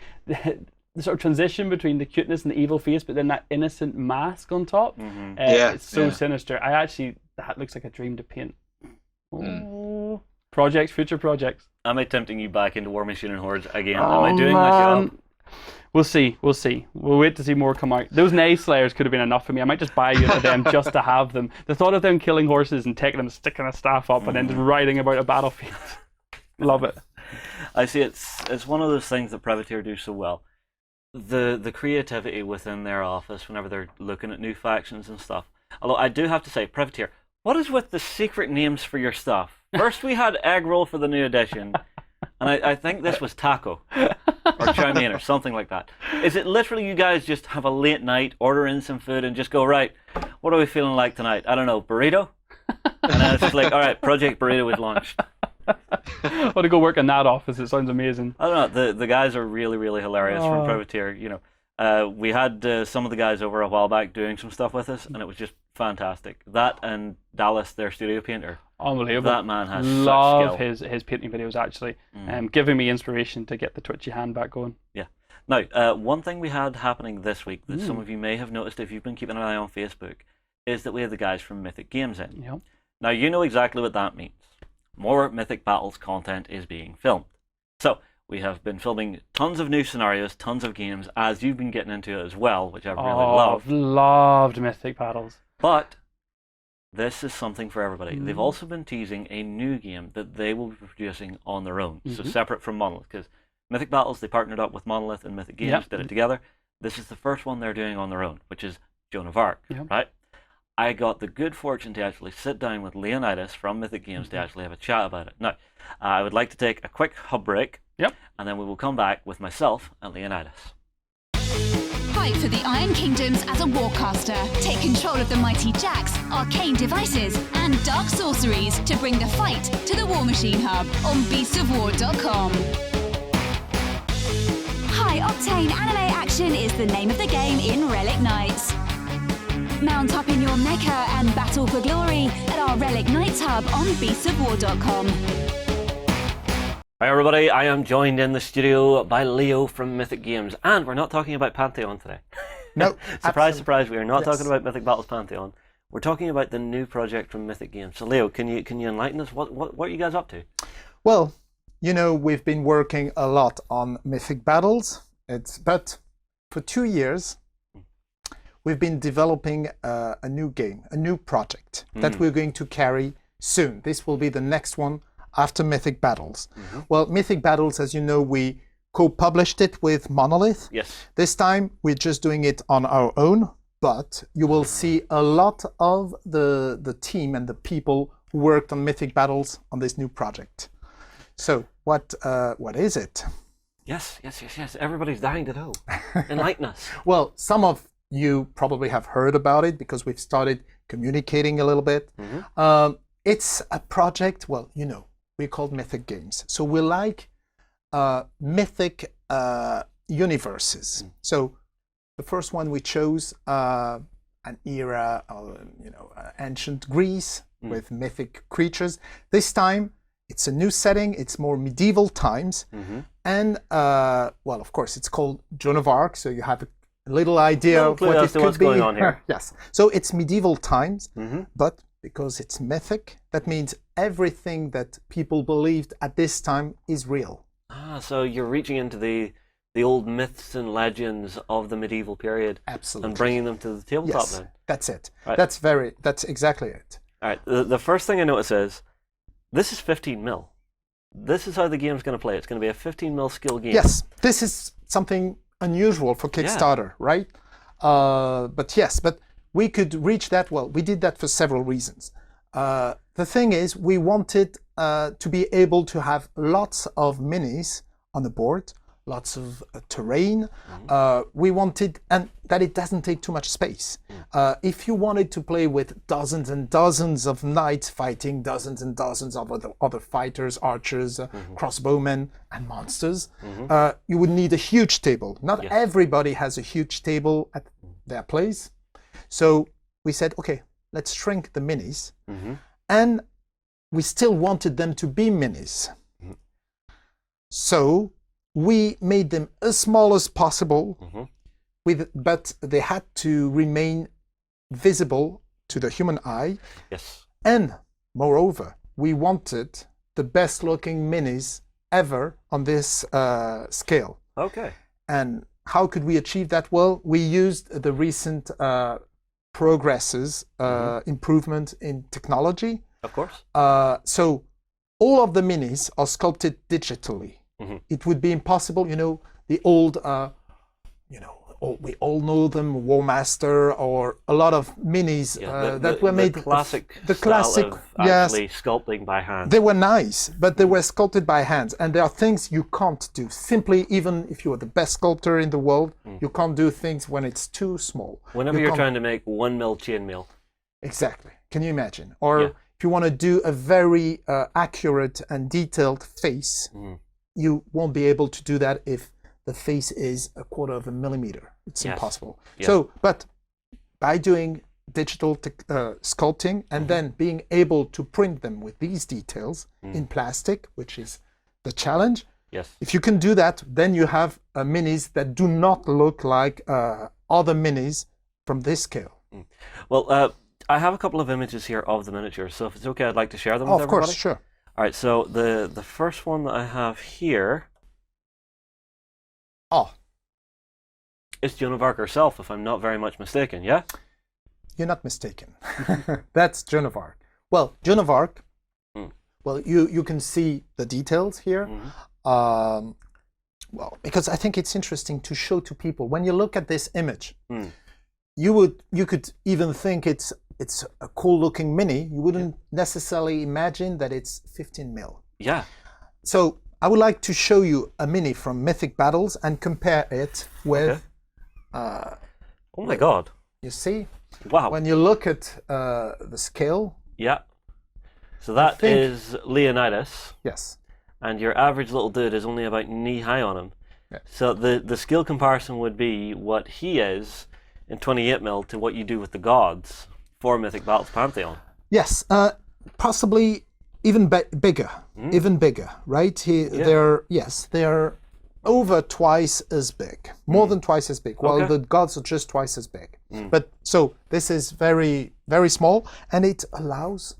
sort of transition between the cuteness and the evil face, but then that innocent mask on top. It's so sinister. That looks like a dream to paint. Oh. Future projects. Am I tempting you back into War Machine and Hordes again? Am I doing my job? We'll see. We'll wait to see more come out. Those Nayslayers could have been enough for me. I might just buy you to them just to have them. The thought of them killing horses and taking them, sticking a staff up, and then just riding about a battlefield. Love it. I see. It's one of those things that Privateer do so well. The creativity within their office whenever they're looking at new factions and stuff. Although I do have to say, Privateer, what is with the secret names for your stuff? First we had Egg Roll for the new edition, and I think this was Taco, or Chow Mein, or something like that. Is it literally you guys just have a late night, order in some food, and just go, right, what are we feeling like tonight? I don't know, burrito? And then it's just like, all right, Project Burrito is launched. I want to go work in that office, it sounds amazing. I don't know, the guys are really, really hilarious from Privateer. We had some of the guys over a while back doing some stuff with us, and it was just fantastic. That and Dallas, their studio painter. Unbelievable. That man has Love such skill. his painting videos, actually. Giving me inspiration to get the twitchy hand back going. Yeah. Now, one thing we had happening this week that some of you may have noticed if you've been keeping an eye on Facebook is that we have the guys from Mythic Games in. Yep. Now, you know exactly what that means. More Mythic Battles content is being filmed. So, we have been filming tons of new scenarios, tons of games, as you've been getting into it as well, which I've really loved. Loved Mythic Battles. But this is something for everybody. They've also been teasing a new game that they will be producing on their own, so separate from Monolith, because Mythic Battles, they partnered up with Monolith and Mythic Games, did it together. This is the first one they're doing on their own, which is Joan of Arc, right? I got the good fortune to actually sit down with Léonidas from Mythic Games to actually have a chat about it. Now, I would like to take a quick hub break, and then we will come back with myself and Léonidas. Fight for the Iron Kingdoms as a warcaster. Take control of the mighty jacks, arcane devices, and dark sorceries to bring the fight to the War Machine Hub on beastsofwar.com. Hi, high-octane anime action is the name of the game in Relic Knights. Mount up in your mecha and battle for glory at our Relic Knights hub on beastsofwar.com. Hi everybody, I am joined in the studio by Leo from Mythic Games, and we're not talking about Pantheon today. No, surprise, surprise, we are not Yes. talking about Mythic Battles Pantheon. We're talking about the new project from Mythic Games. So Leo, can you enlighten us? What are you guys up to? Well, you know, we've been working a lot on Mythic Battles. But for 2 years, we've been developing a new game, a new project that we're going to carry soon. This will be the next one after Mythic Battles. Well, Mythic Battles, as you know, we co-published it with Monolith. Yes. This time, we're just doing it on our own, but you will see a lot of the team and the people who worked on Mythic Battles on this new project. So, what is it? Yes. Everybody's dying to know. Enlighten us. Well, some of you probably have heard about it because we've started communicating a little bit. It's a project, well, you know, we called Mythic Games. So we like mythic universes. So the first one we chose an era of, ancient Greece with mythic creatures. This time it's a new setting. It's more medieval times. And, well, of course, it's called Joan of Arc. So you have a little idea of what it could what's be. going on here. Yes. So it's medieval times, but because it's mythic, that means everything that people believed at this time is real. Ah, so you're reaching into the old myths and legends of the medieval period. Absolutely. And bringing them to the tabletop Yes, then. that's it. Right. That's exactly it. All right. The first thing I notice is this is 15 mil. This is how the game's going to play. It's going to be a 15 mil skill game. Yes, this is something unusual for Kickstarter, right? But we could reach that. Well, we did that for several reasons. The thing is, we wanted to be able to have lots of minis on the board, lots of terrain. We wanted, and that it doesn't take too much space. If you wanted to play with dozens and dozens of knights fighting dozens and dozens of other fighters, archers, crossbowmen, and monsters, you would need a huge table. Not everybody has a huge table at their place. So we said, okay, let's shrink the minis. And we still wanted them to be minis. So we made them as small as possible, but they had to remain visible to the human eye. Yes. And moreover, we wanted the best looking minis ever on this scale. Okay. And how could we achieve that? Well, we used the recent progresses, improvement in technology. Of course. So all of the minis are sculpted digitally. It would be impossible, the old, we all know them, War Master, or a lot of minis that were made. The classic style of actually sculpting by hand. They were nice, but they were sculpted by hands, and there are things you can't do. Simply, even if you are the best sculptor in the world, you can't do things when it's too small. Whenever you're trying to make 1 mil chainmail. Exactly. Can you imagine? Or if you want to do a very accurate and detailed face, you won't be able to do that if the face is 1/4 of a millimeter. It's impossible. So, but by doing digital sculpting and then being able to print them with these details in plastic, which is the challenge. Yes. If you can do that, then you have minis that do not look like other minis from this scale. Well, I have a couple of images here of the miniatures, so if it's okay, I'd like to share them with everybody. Of course, sure. All right, so the first one that I have here is Joan of Arc herself, if I'm not very much mistaken, yeah? You're not mistaken. That's Joan of Arc. Well, Joan of Arc, well, you can see the details here. Well, because I think it's interesting to show to people. When you look at this image, you could even think it's a cool looking mini. You wouldn't necessarily imagine that it's 15 mil. Yeah. So I would like to show you a mini from Mythic Battles and compare it with. Oh my God. You see? Wow. When you look at the scale. Yeah. So that is Léonidas. Yes. And your average little dude is only about knee high on him. So the skill comparison would be what he is in 28 mil to what you do with the gods for Mythic Battles Pantheon. Yes, possibly even bigger, right? They're over twice as big, more than twice as big. Well, the gods are just twice as big. But so this is very, very small, and it allows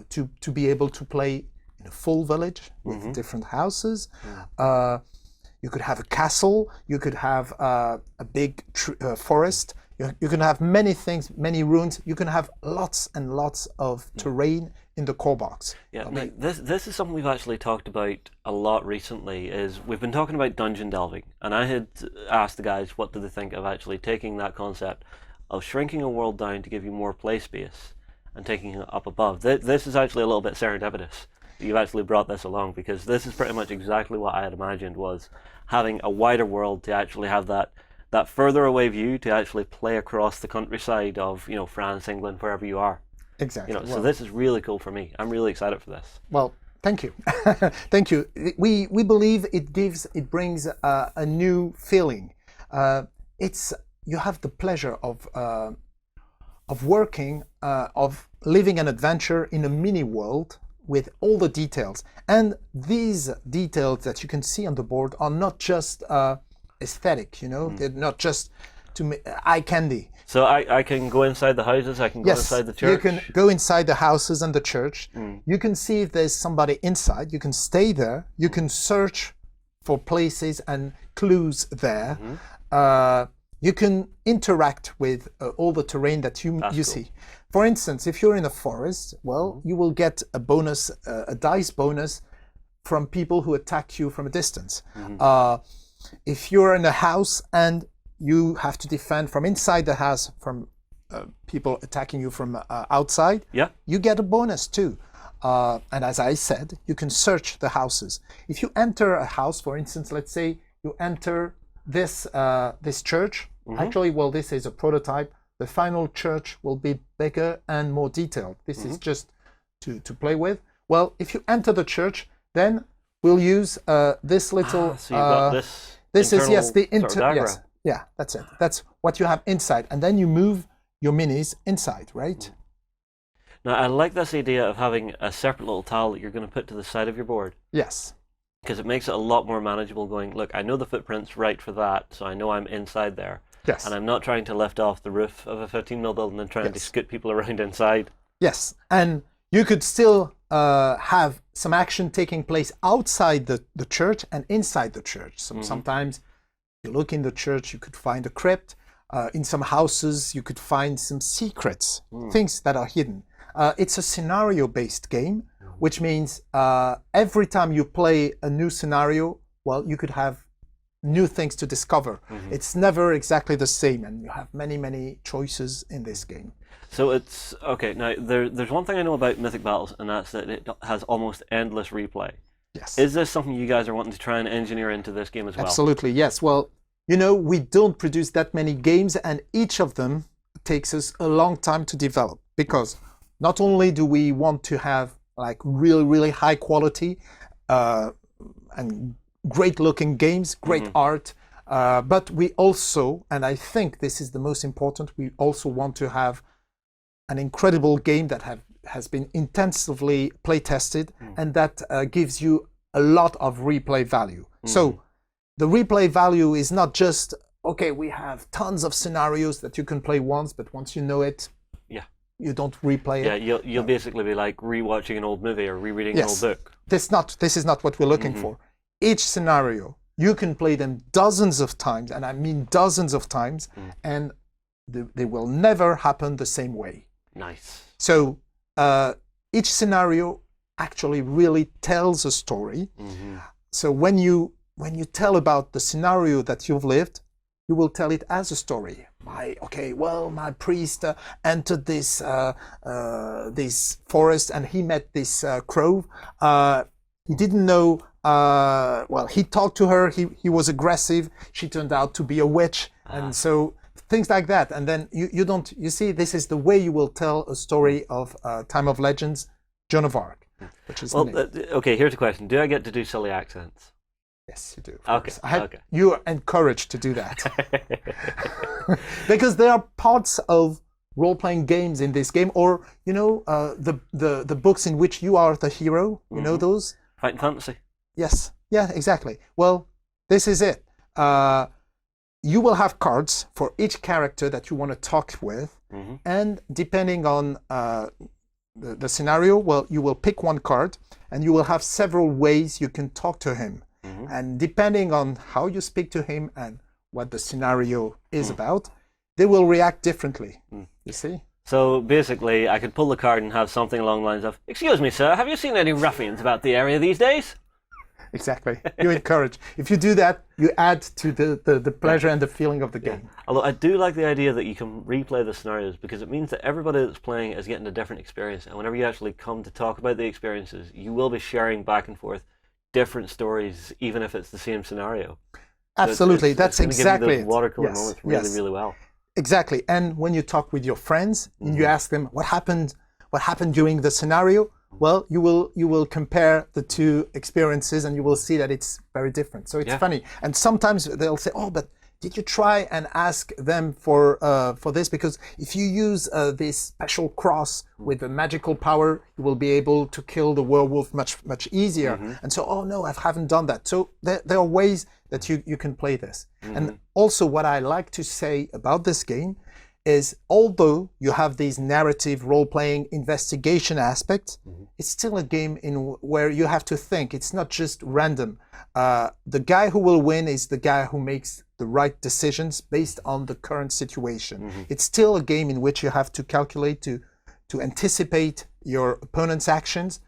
to be able to play in a full village with different houses. You could have a castle. You could have a big forest. You can have many things, many ruins. You can have lots and lots of terrain in the core box. Yeah, this is something we've actually talked about a lot recently. Is we've been talking about dungeon delving, and I had asked the guys what do they think of actually taking that concept of shrinking a world down to give you more play space and taking it up above. This is actually a little bit serendipitous that you've actually brought this along, because this is pretty much exactly what I had imagined, was having a wider world to actually have that further away view to actually play across the countryside of France, England, wherever you are. Exactly. So this is really cool for me. I'm really excited for this. Well, thank you. Thank you. We believe it brings a new feeling. You have the pleasure of working, of living an adventure in a mini world with all the details. And these details that you can see on the board are not just aesthetic, they're not just eye candy. So I can go inside the houses, I can go inside the church? You can go inside the houses and the church. You can see if there's somebody inside. You can stay there. You can search for places and clues there. You can interact with all the terrain that you see. For instance, if you're in a forest, well, you will get a bonus, a dice bonus from people who attack you from a distance. If you're in a house and you have to defend from inside the house from people attacking you from outside, you get a bonus too. And as I said, you can search the houses. If you enter a house, for instance, let's say you enter this church. Actually, well, this is a prototype. The final church will be bigger and more detailed. This is just to play with. Well, if you enter the church, then we'll use this little. So you've got this. This is the diagram. Yeah, that's it. That's what you have inside, and then you move your minis inside, right? Now, I like this idea of having a separate little tile that you're going to put to the side of your board. Yes. Because it makes it a lot more manageable going, look, I know the footprint's right for that, so I know I'm inside there. Yes. And I'm not trying to lift off the roof of a 15mm building and trying to scoot people around inside. Yes, and you could still have some action taking place outside the church and inside the church. Sometimes you look in the church, you could find a crypt. In some houses, you could find some secrets, things that are hidden. It's a scenario-based game, which means every time you play a new scenario, well, you could have new things to discover. It's never exactly the same, and you have many, many choices in this game. So it's, okay, now there's one thing I know about Mythic Battles, and that's that it has almost endless replay. Yes. Is this something you guys are wanting to try and engineer into this game as well? Absolutely, yes. Well, we don't produce that many games, and each of them takes us a long time to develop, because not only do we want to have like really, really high quality and great looking games, great art, but we also, and I think this is the most important, we also want to have an incredible game that has been intensively play tested and that gives you a lot of replay value. So the replay value is not just, okay, we have tons of scenarios that you can play once, but once you know it, you don't replay it. Yeah, you'll basically be like rewatching an old movie or rereading an old book. This is not what we're looking for. Each scenario, you can play them dozens of times, and I mean dozens of times, and they will never happen the same way. Nice. So each scenario actually really tells a story. So when you tell about the scenario that you've lived, you will tell it as a story. My priest entered this forest and he met this crow. He didn't know. He talked to her. He was aggressive. She turned out to be a witch, and so things like that. And then you see, this is the way you will tell a story of Time of Legends, Joan of Arc, which is okay. Here's a question: do I get to do silly accents? Yes, you do. Okay. Okay. You are encouraged to do that because there are parts of role-playing games in this game, or the books in which you are the hero. You know those? Fighting fantasy. Yes. Yeah. Exactly. Well, this is it. You will have cards for each character that you want to talk with, and depending on the scenario, well, you will pick one card, and you will have several ways you can talk to him. And depending on how you speak to him and what the scenario is about, they will react differently. You see? So basically, I could pull the card and have something along the lines of, "Excuse me, sir, have you seen any ruffians about the area these days?" Exactly. You encourage. If you do that, you add to the pleasure and the feeling of the game. Although I do like the idea that you can replay the scenarios, because it means that everybody that's playing is getting a different experience. And whenever you actually come to talk about the experiences, you will be sharing back and forth different stories, even if it's the same scenario. Absolutely. So that's it's exactly give you it. the watercolor Yes. moments really, Yes. really well. Exactly. And when you talk with your friends, and you ask them what happened during the scenario, well, you will compare the two experiences, and you will see that it's very different. So it's funny. And sometimes they'll say, "Oh, but did you try and ask them for this? Because if you use this special cross with a magical power, you will be able to kill the werewolf much easier." And so, "Oh no, I haven't done that." So there are ways that you can play this. And also, what I like to say about this game is, although you have these narrative role-playing investigation aspects, it's still a game where you have to think. It's not just random. The guy who will win is the guy who makes the right decisions based on the current situation. It's still a game in which you have to calculate, to anticipate your opponent's actions,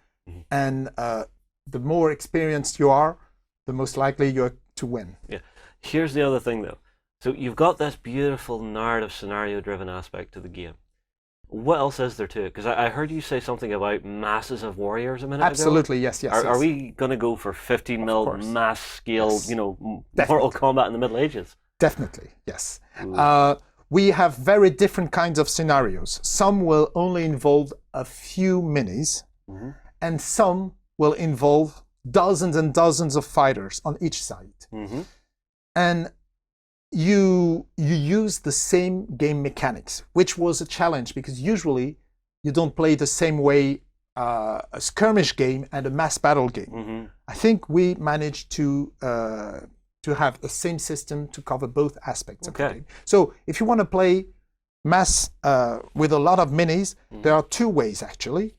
and the more experienced you are, the most likely you're to win. Yeah. Here's the other thing, though. So you've got this beautiful narrative, scenario-driven aspect to the game. What else is there to it? Because I heard you say something about masses of warriors a minute ago. Absolutely, yes. Are we going to go for 15 mil mass scale, Yes. Mortal Kombat in the Middle Ages? Definitely, yes. We have very different kinds of scenarios. Some will only involve a few minis, and some will involve dozens and dozens of fighters on each side. And you use the same game mechanics, which was a challenge, because usually you don't play the same way a skirmish game and a mass battle game. I think we managed to have the same system to cover both aspects of the game. So if you want to play mass with a lot of minis, there are two ways actually.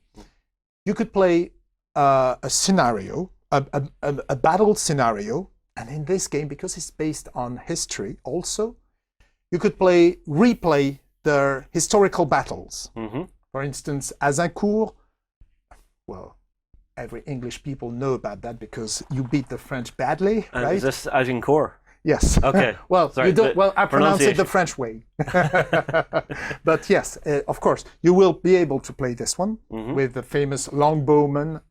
You could play a scenario, a battle scenario. And in this game, because it's based on history also, you could replay their historical battles. For instance, Azincourt, well, every English people know about that because you beat the French badly, right? Is this Agincourt? Yes. Okay. Well, sorry, I pronounce it the French way. But yes, of course, you will be able to play this one with the famous longbowman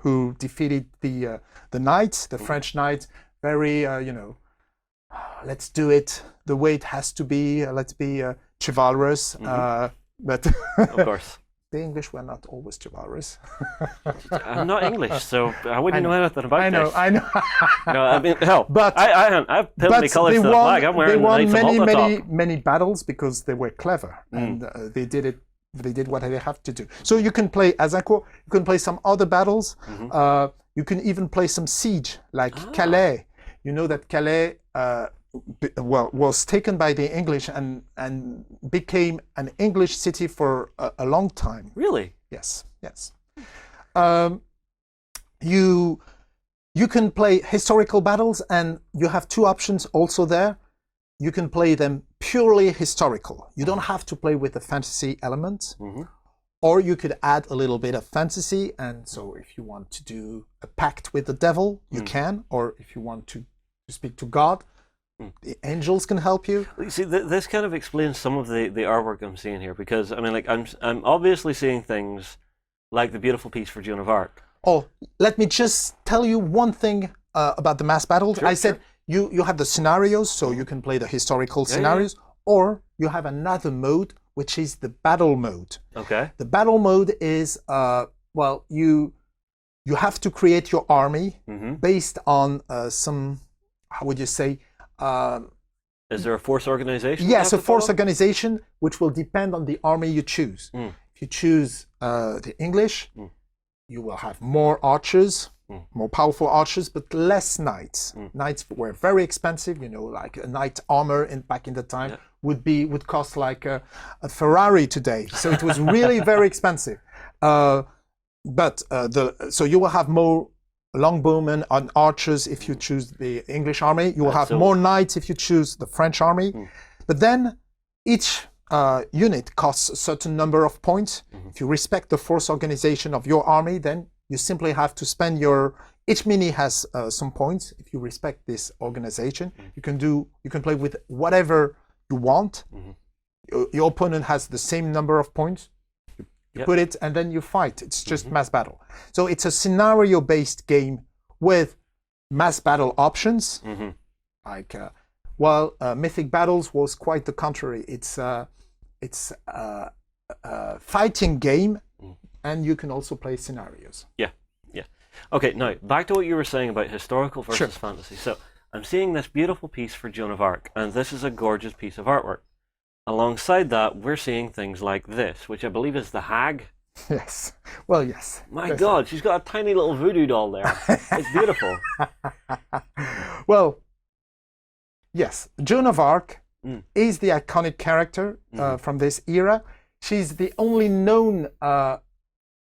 who defeated the knights, the French knights. Very, let's do it the way it has to be. Let's be chivalrous. But of course, the English were not always chivalrous. I'm not English, so I wouldn't know anything about this. I know. No, I mean, hell, but I've pinned my colours to the flag. I'm wearing the Knights of Malta many battles because they were clever and they did it. They did what they have to do. So you can play Azincourt. You can play some other battles. You can even play some siege, like Calais. You know that Calais was taken by the English and became an English city for a long time. Really? Yes. You can play historical battles, and you have two options also there. You can play them purely historical. You don't have to play with the fantasy element. Or you could add a little bit of fantasy, and so if you want to do a pact with the devil, you can. Or if you want to speak to God, the angels can help you. See, this kind of explains some of the artwork I'm seeing here, because I mean, like I'm obviously seeing things like the beautiful piece for Joan of Arc. Oh, let me just tell you one thing about the mass battles. I said you have the scenarios, so you can play the historical scenarios, or you have another mode, which is the battle mode. Okay. The battle mode is, well, you you have to create your army Mm-hmm. based on some, how would you say, Is there a force organization? yes, you a have to force follow? organization which will depend on the army you choose. Mm. If you choose the English, Mm. you will have more archers, more powerful archers, but less knights. Mm. Knights were very expensive. You know, like a knight armor back in the time Yeah. would cost like a Ferrari today. So it was really very expensive. So you will have more longbowmen and archers if you choose the English army. You will have So- more knights if you choose the French army. But then each unit costs a certain number of points. If you respect the force organization of your army, then you simply have to spend each mini has some points. If you respect this organization, you can play with whatever you want. Your opponent has the same number of points. You put it and then you fight. It's just mass battle. So it's a scenario-based game with mass battle options. Like, Mythic Battles was quite the contrary. It's a fighting game, and you can also play scenarios. Yeah. Okay, now back to what you were saying about historical versus Sure. fantasy. So I'm seeing this beautiful piece for Joan of Arc, and this is a gorgeous piece of artwork. Alongside that, we're seeing things like this, which I believe is the Hag. Yes. Well, yes. My God, she's got a tiny little voodoo doll there. It's beautiful. Well, yes. Joan of Arc Mm. is the iconic character from this era. She's the only known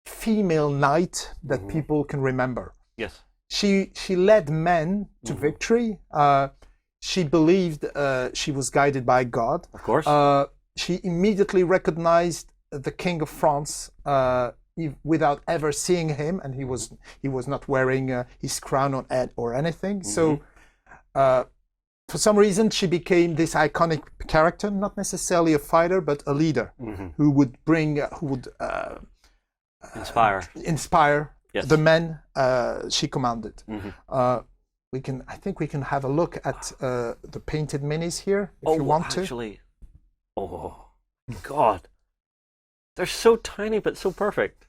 female knight that people can remember. Yes. She led men to victory. She believed she was guided by God. Of course. She immediately recognized the King of France without ever seeing him, and he was not wearing his crown on head or anything. So, for some reason, she became this iconic character, not necessarily a fighter, but a leader who would inspire Yes. the men she commanded. I think we can have a look at the painted minis here if you want to. Actually, oh God, they're so tiny but so perfect.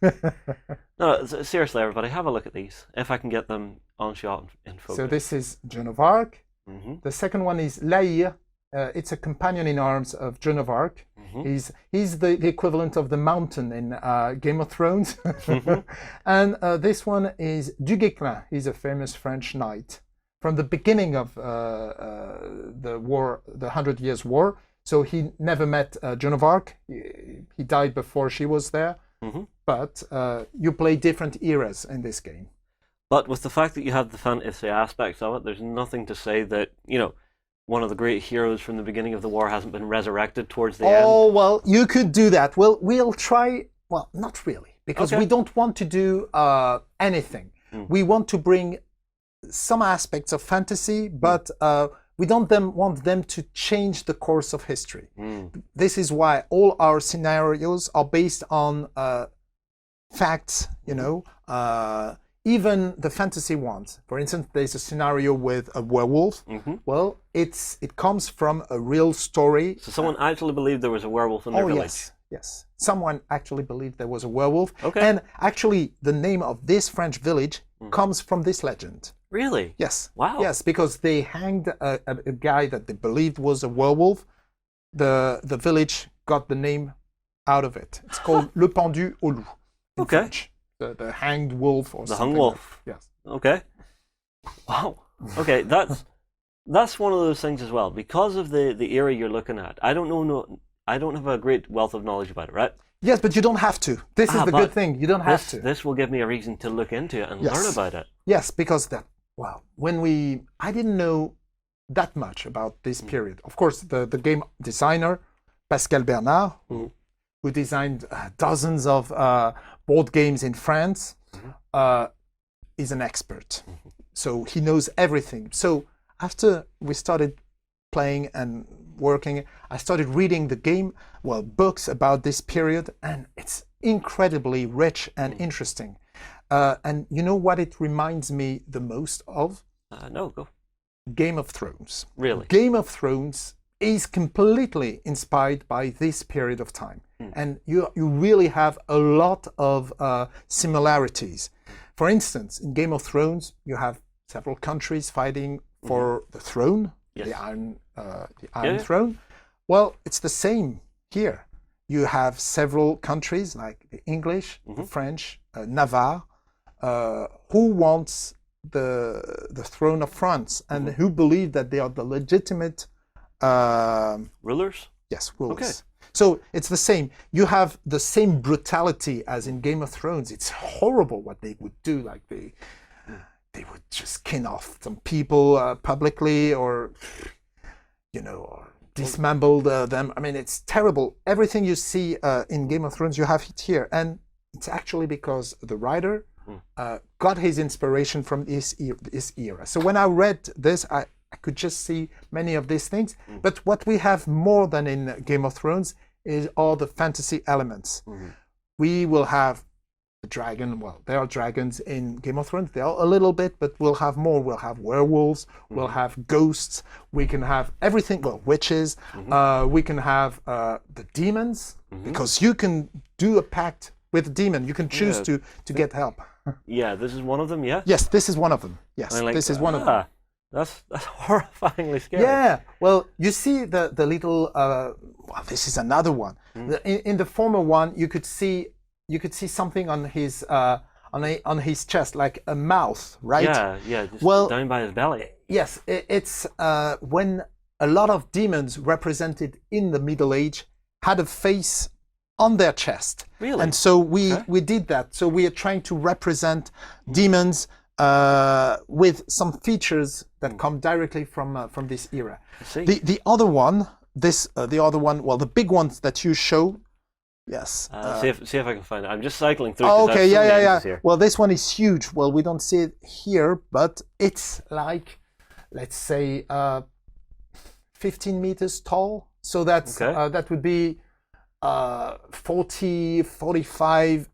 No, seriously, everybody, have a look at these. If I can get them on shot in focus. So this is Joan of Arc. The second one is Laïr. It's a companion in arms of Joan of Arc. He's the equivalent of the mountain in Game of Thrones. And this one is Du Guesclin. He's a famous French knight from the beginning of the war, the 100 Years' War. So he never met Joan of Arc. He died before she was there. But you play different eras in this game. But with the fact that you have the fantasy aspects of it, there's nothing to say that, one of the great heroes from the beginning of the war hasn't been resurrected towards the end. Oh, well, you could do that. Well, we'll try. Well, not really, because we don't want to do anything. We want to bring some aspects of fantasy, but we don't want them to change the course of history. This is why all our scenarios are based on facts, even the fantasy ones. For instance, there's a scenario with a werewolf. Well, it comes from a real story. So someone actually believed there was a werewolf in their village. Yes. Someone actually believed there was a werewolf. Okay. And actually, the name of this French village comes from this legend. Really? Yes. Wow. Yes, because they hanged a guy that they believed was a werewolf. The village got the name out of it. It's called Le Pendu au Loup in French. The hanged wolf or something. The hung wolf. Yes. Okay. Wow. Okay, that's one of those things as well. Because of the era you're looking at, I don't have a great wealth of knowledge about it, right? Yes, but you don't have to. This is the good thing. You don't have to. This will give me a reason to look into it and learn about it. Yes, because I didn't know that much about this period. Of course, the game designer, Pascal Bernard, who designed dozens of board games in France, is an expert. So he knows everything. So after we started playing and working, I started reading books about this period, and it's incredibly rich and interesting. And you know what it reminds me the most of? No, go. Game of Thrones. Really? Game of Thrones is completely inspired by this period of time. And you really have a lot of similarities. For instance, in Game of Thrones, you have several countries fighting for the throne, Yes. the Iron Throne. Well, it's the same here. You have several countries like the English, the French, Navarre, who wants the throne of France and who believe that they are the legitimate Rulers? yes, rulers. Okay. So it's the same. You have the same brutality as in Game of Thrones. It's horrible what they would do. Like they would just skin off some people publicly, or or dismember them. I mean, it's terrible. Everything you see in Game of Thrones, you have it here, and it's actually because the writer got his inspiration from this era. So when I read this, I could just see many of these things. But what we have more than in Game of Thrones is all the fantasy elements. We will have the dragon. Well, there are dragons in Game of Thrones. There are a little bit, but we'll have more. We'll have werewolves. We'll have ghosts. We can have everything. Well, witches. We can have the demons, because you can do a pact with a demon. You can choose to get help. Yeah, this is one of them, yeah? Yes, this is one of them. Yes, this is one of them. That's horrifyingly scary. Yeah, well, you see the little. Well, this is another one. In the former one, you could see something on his on his chest, like a mouth, right? Yeah, just down by his belly. Yes, it's when a lot of demons represented in the Middle Age had a face on their chest. Really? And so we did that. So we are trying to represent demons with some features that come directly from this era. The other one, well, the big ones that you show, yes. See if I can find it. I'm just cycling through. Oh, okay, yeah. Here. Well, this one is huge. Well, we don't see it here, but it's like, let's say, 15 meters tall. So that's that would be 45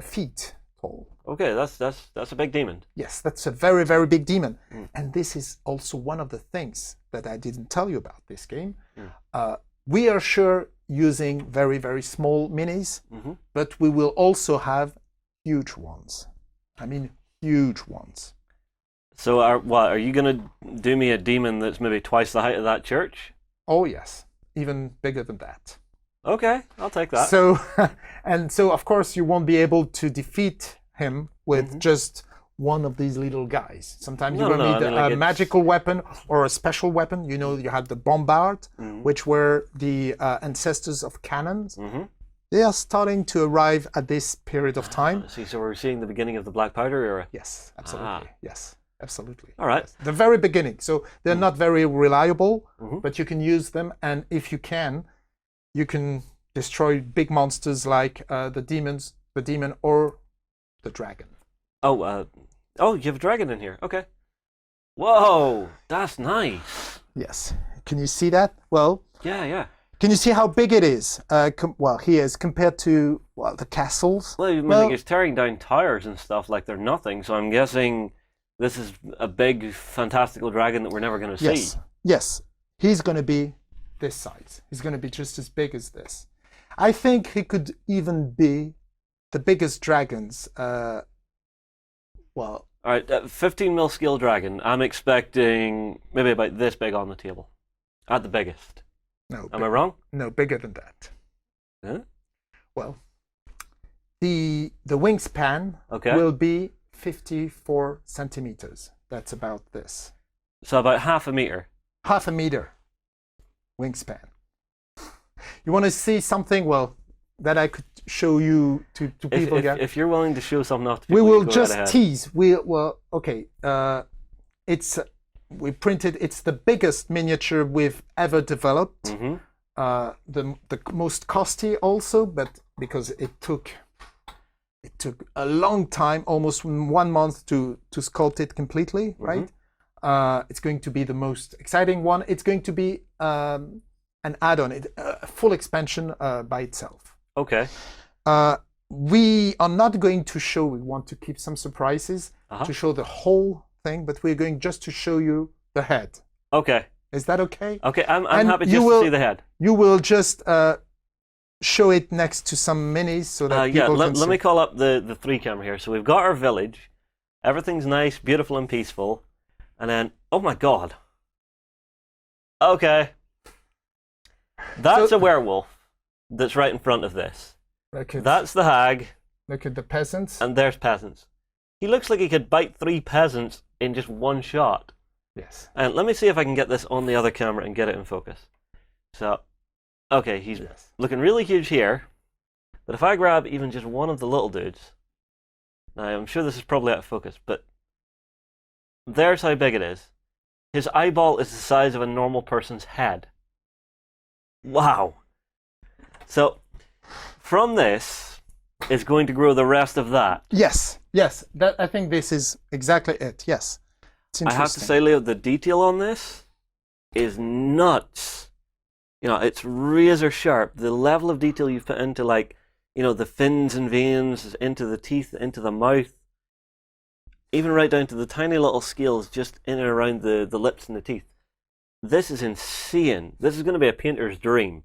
feet tall. Okay, that's a big demon. Yes, that's a very, very big demon. And this is also one of the things that I didn't tell you about this game. We are sure using very, very small minis, but we will also have huge ones. I mean, huge ones. So are you going to do me a demon that's maybe twice the height of that church? Oh, yes. Even bigger than that. Okay, I'll take that. So, so of course you won't be able to defeat him with just one of these little guys. Sometimes you will need a magical weapon or a special weapon. You know, you had the bombard, which were the ancestors of cannons. They are starting to arrive at this period of time. See, so we're seeing the beginning of the black powder era. Yes, absolutely. Yes, absolutely. All right. Yes. The very beginning. So they're not very reliable, but you can use them, and if you can destroy big monsters like the demon or the dragon. Oh, you have a dragon in here. Okay. Whoa, that's nice. Yes. Can you see that? Well. Yeah. Can you see how big it is? He is compared to the castles. Well, it's tearing down towers and stuff like they're nothing. So I'm guessing this is a big, fantastical dragon that we're never going to see. Yes. He's going to be this size. He's going to be just as big as this. I think he could even be the biggest dragons. All right, 15 mil scale dragon. I'm expecting maybe about this big on the table, at the biggest. No. Am I wrong? No, bigger than that. Huh? Well, the wingspan will be 54 centimeters. That's about this. So about half a meter. Half a meter wingspan. You want to see something, that I could show you to people? If you're willing to show something off to people, we will just tease. We printed. It's the biggest miniature we've ever developed. The most costly also, but because it took a long time, almost 1 month to sculpt it completely. Right. It's going to be the most exciting one. It's going to be an add-on, a full expansion by itself. Okay. We are not going to show. We want to keep some surprises to show the whole thing, but we're going just to show you the head. Okay. Is that okay? Okay, I'm happy just to see the head. You will just show it next to some minis so that people can see. Let me call up the 3 camera here. So we've got our village. Everything's nice, beautiful, and peaceful. And then, oh my god. Okay. That's a werewolf that's right in front of this. That's the hag. Look at the peasants. And there's peasants. He looks like he could bite 3 peasants in just one shot. Yes. And let me see if I can get this on the other camera and get it in focus. So, okay, he's looking really huge here. But if I grab even just one of the little dudes, now I'm sure this is probably out of focus, but there's how big it is. His eyeball is the size of a normal person's head. Wow. So, from this is going to grow the rest of that. Yes, yes. That, I think this is exactly it. Yes. It's I have to say, Leo, the detail on this is nuts. You know, it's razor sharp. The level of detail you've put into, like, you know, the fins and veins, into the teeth, into the mouth, even right down to the tiny little scales just in and around the lips and the teeth. This is insane. This is going to be a painter's dream.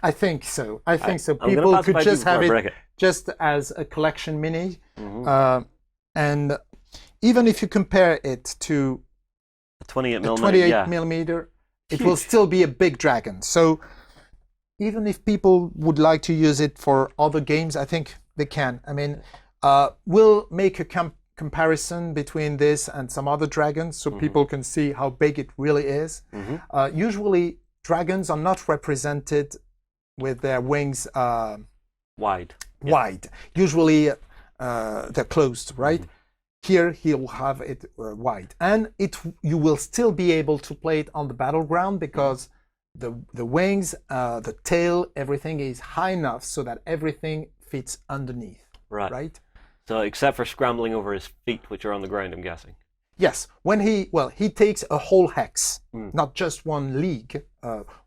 I think so. I think so. I'm People pass could by just before have I break it just as a collection mini. Mm-hmm. And even if you compare it to a 28 a millimeter, 28 millimeter, it will still be a big dragon. So even if people would like to use it for other games, I think they can. I mean, we'll make a comparison between this and some other dragons so people can see how big it really is. Usually, dragons are not represented with their wings wide. Usually, they're closed, right? Here, he'll have it wide. And you will still be able to play it on the battleground because the wings, the tail, everything is high enough so that everything fits underneath, right? So except for scrambling over his feet, which are on the ground, I'm guessing. Yes, when he takes a whole hex, not just one league.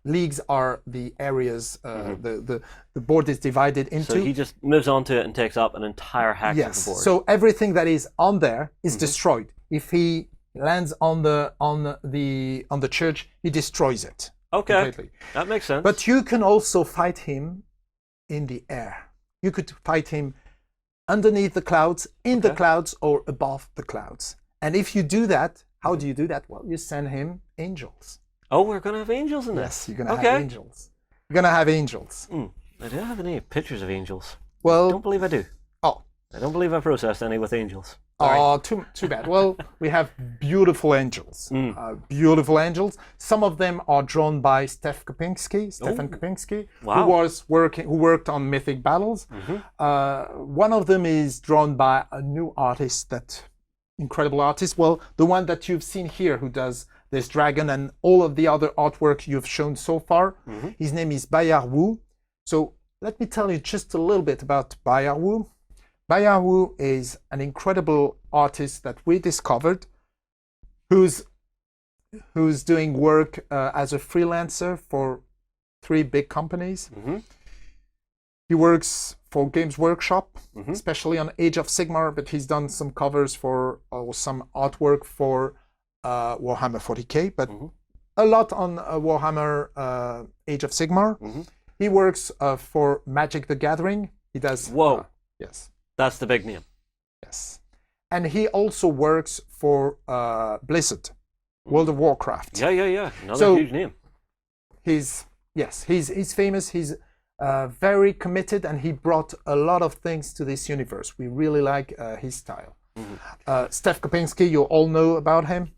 Leagues are the areas the board is divided into. So he just moves onto it and takes up an entire hex of the board. So everything that is on there is destroyed. If he lands on the church, he destroys it. Okay, completely. That makes sense. But you can also fight him in the air. You could fight him underneath the clouds, in the clouds, or above the clouds. And if you do that, how do you do that? Well, you send him angels. Oh, we're going to have angels in this? Yes, you're going to have angels. You're going to have angels. I don't have any pictures of angels. Well, I don't believe I do. Oh. I don't believe I processed any with angels. Oh, too bad. Well, we have beautiful angels. Beautiful angels. Some of them are drawn by Stefan Kopinski, who worked on Mythic Battles. One of them is drawn by a new artist, incredible artist. Well, the one that you've seen here, who does this dragon and all of the other artwork you've shown so far. His name is Bayard Wu. So let me tell you just a little bit about Bayard Wu. Bayard Wu is an incredible artist that we discovered, who's doing work as a freelancer for 3 big companies. He works for Games Workshop, especially on Age of Sigmar, but he's done some covers for or some artwork for Warhammer 40k, but a lot on Warhammer Age of Sigmar. He works for Magic the Gathering. He does. Whoa. Yes. That's the big name. Yes. And he also works for Blizzard, World of Warcraft. Yeah. Another huge name. He's famous. He's very committed, and he brought a lot of things to this universe. We really like his style. Steph Kopinski, you all know about him.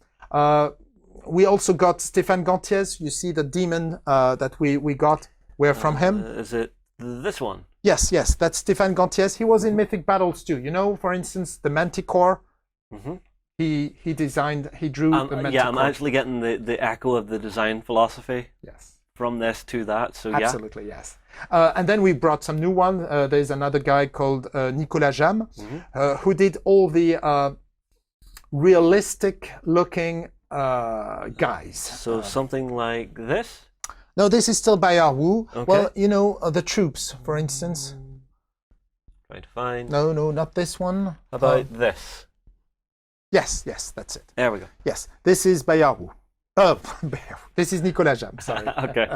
We also got Stéphane Gantiez. You see the demon that we got. Where from him? Is it this one? Yes, that's Stéphane Gantiez. He was in Mythic Battles too. You know, for instance, the Manticore. He drew the Manticore. Yeah, I'm actually getting the echo of the design philosophy. Yes. From this to that, so absolutely, yes. And then we brought some new one. There's another guy called Nicolas Jam, who did all the realistic-looking guys. So something like this? No, this is still Bayard Wu. Okay. Well, you know, the troops, for instance. Trying to find. No, not this one. How about this? Yes, that's it. There we go. Yes, this is Bayard Wu. This is Nicolas Jam, sorry. Okay.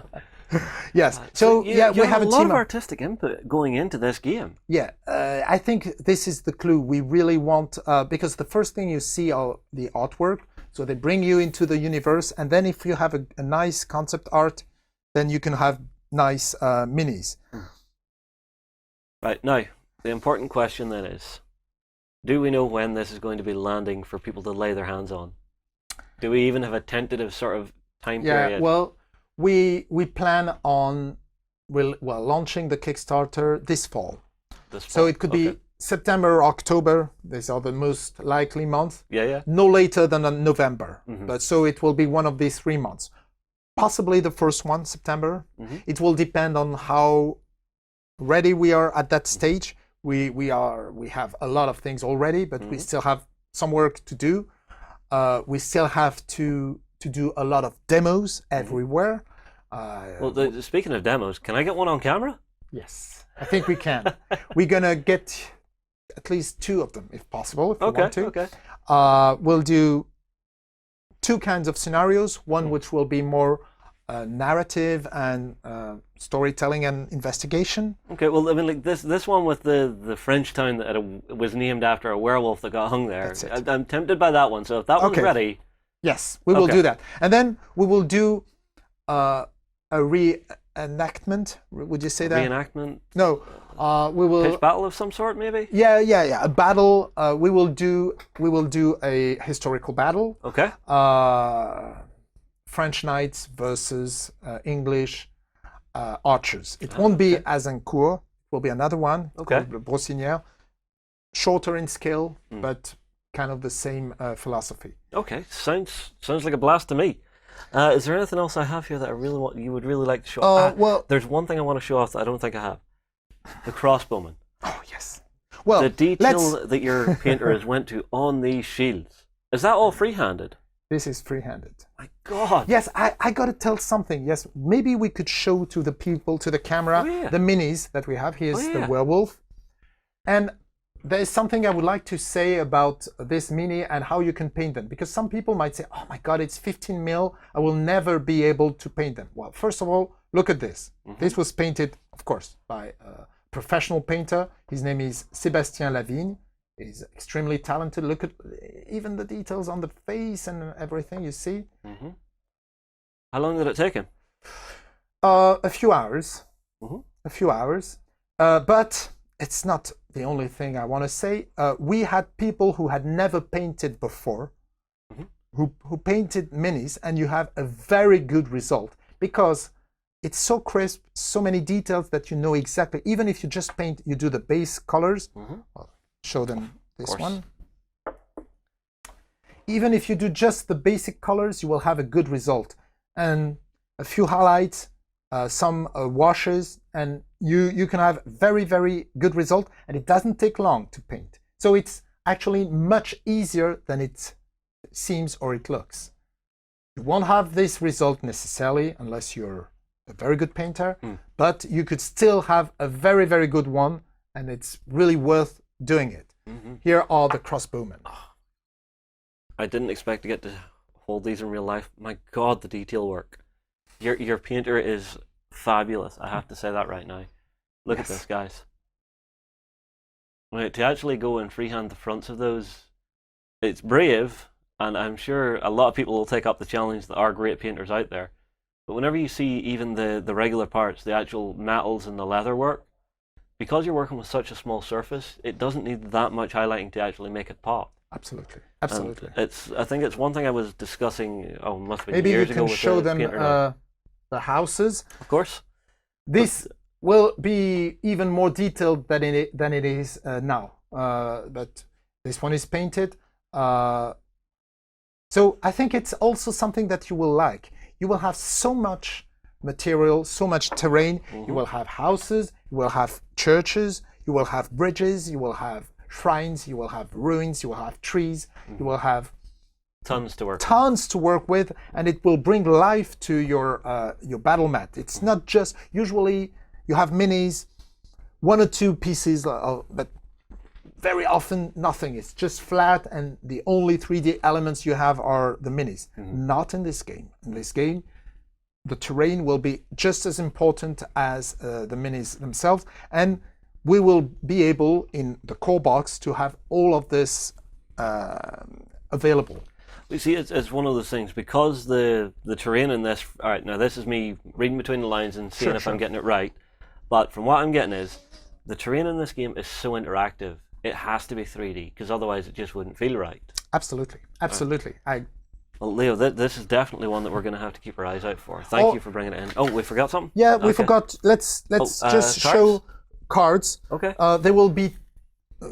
Yes. So you we have have a a lot team. of artistic input going into this game. Yeah, I think this is the clue. We really want, because the first thing you see are the artwork. So they bring you into the universe, and then if you have a nice concept art, then you can have nice minis. Right, now, the important question then is, do we know when this is going to be landing for people to lay their hands on? Do we even have a tentative sort of time Yeah, period? well, we plan on launching the Kickstarter this fall. This So fall? it could Okay. be September, October. These are the most likely months. Yeah. No later than November. Mhm. But so it will be one of these 3 months. Possibly the first one, September. Mhm. It will depend on how ready we are at that stage. We have a lot of things already, but we still have some work to do. We still have to do a lot of demos everywhere. Well, speaking of demos, can I get one on camera? Yes, I think we can. We're gonna get at least 2 of them, if possible, if we want to. Okay. We'll do 2 kinds of scenarios. One which will be more narrative and storytelling and investigation. Okay, well, I mean, like this one with the French town that was named after a werewolf that got hung there. That's it. I'm tempted by that one. So if that one's Okay. ready, Yes, we will Okay. do that. And then we will do a reenactment. Would you say that? reenactment, No, we will. pitch battle of some sort, maybe. Yeah. A battle. We will do a historical battle. Okay. French knights versus English archers. It won't be Azincourt. It will be another one. Okay. Called Brossinière. Shorter in scale, but kind of the same philosophy. Okay. Sounds like a blast to me. Is there anything else I have here that you would really like to show off? Well, There's one thing I want to show off that I don't think I have. The crossbowman. oh yes. Well, The detail let's. that your painter has went to on these shields. Is that all freehanded? This is free-handed. My God. Yes, I got to tell something. Yes, maybe we could show to the people, to the camera, Oh, yeah. the minis that we have. Here's Oh, yeah. the werewolf. And there is something I would like to say about this mini and how you can paint them. Because some people might say, oh my God, it's 15 mil. I will never be able to paint them. Well, first of all, look at this. This was painted, of course, by a professional painter. His name is Sébastien Lavigne. He's extremely talented. Look at even the details on the face and everything you see. How long did it take him? A few hours. Mhm. A few hours. But it's not the only thing I want to say. We had people who had never painted before, who painted minis, and you have a very good result because it's so crisp, so many details that you know exactly. Even if you just paint, you do the base colors. I'll show them this course. one. Even if you do just the basic colors, you will have a good result. And a few highlights, some washes, and you can have very, very good result, and it doesn't take long to paint. So it's actually much easier than it seems or it looks. You won't have this result necessarily unless you're a very good painter, but you could still have a very, very good one, and it's really worth doing it. Here are the crossbowmen. I didn't expect to get to hold these in real life. My God, the detail work. Your painter is fabulous. I have to say that right now. Look at this, guys. Wait, to actually go and freehand the fronts of those, it's brave, and I'm sure a lot of people will take up the challenge that are great painters out there. But whenever you see even the regular parts, the actual metals and the leather work, because you're working with such a small surface, it doesn't need that much highlighting to actually make it pop. Absolutely, And absolutely. I think it's one thing I was discussing. Oh, must have been Maybe you years ago can with show the them painter now. the houses. Of course. This will be even more detailed than it is now. But this one is painted. So I think it's also something that you will like. You will have so much material, so much terrain. You will have houses, you will have churches, you will have bridges, you will have shrines, you will have ruins, you will have trees, you will have Tons to work. tons to work with, and it will bring life to your battle mat. It's not just, usually you have minis, 1 or 2 pieces, but very often nothing. It's just flat, and the only 3D elements you have are the minis. Not in this game. In this game, the terrain will be just as important as the minis themselves, and we will be able in the core box to have all of this available. You see, it's one of those things, because the terrain in this, all right, now this is me reading between the lines and seeing if I'm getting it right, but from what I'm getting is, the terrain in this game is so interactive, it has to be 3D, because otherwise it just wouldn't feel right. Absolutely, absolutely. Well, Leo, this is definitely one that we're going to have to keep our eyes out for. Thank you for bringing it in. Oh, we forgot something? Yeah, we forgot. Let's just cards? show cards. Okay. They will be,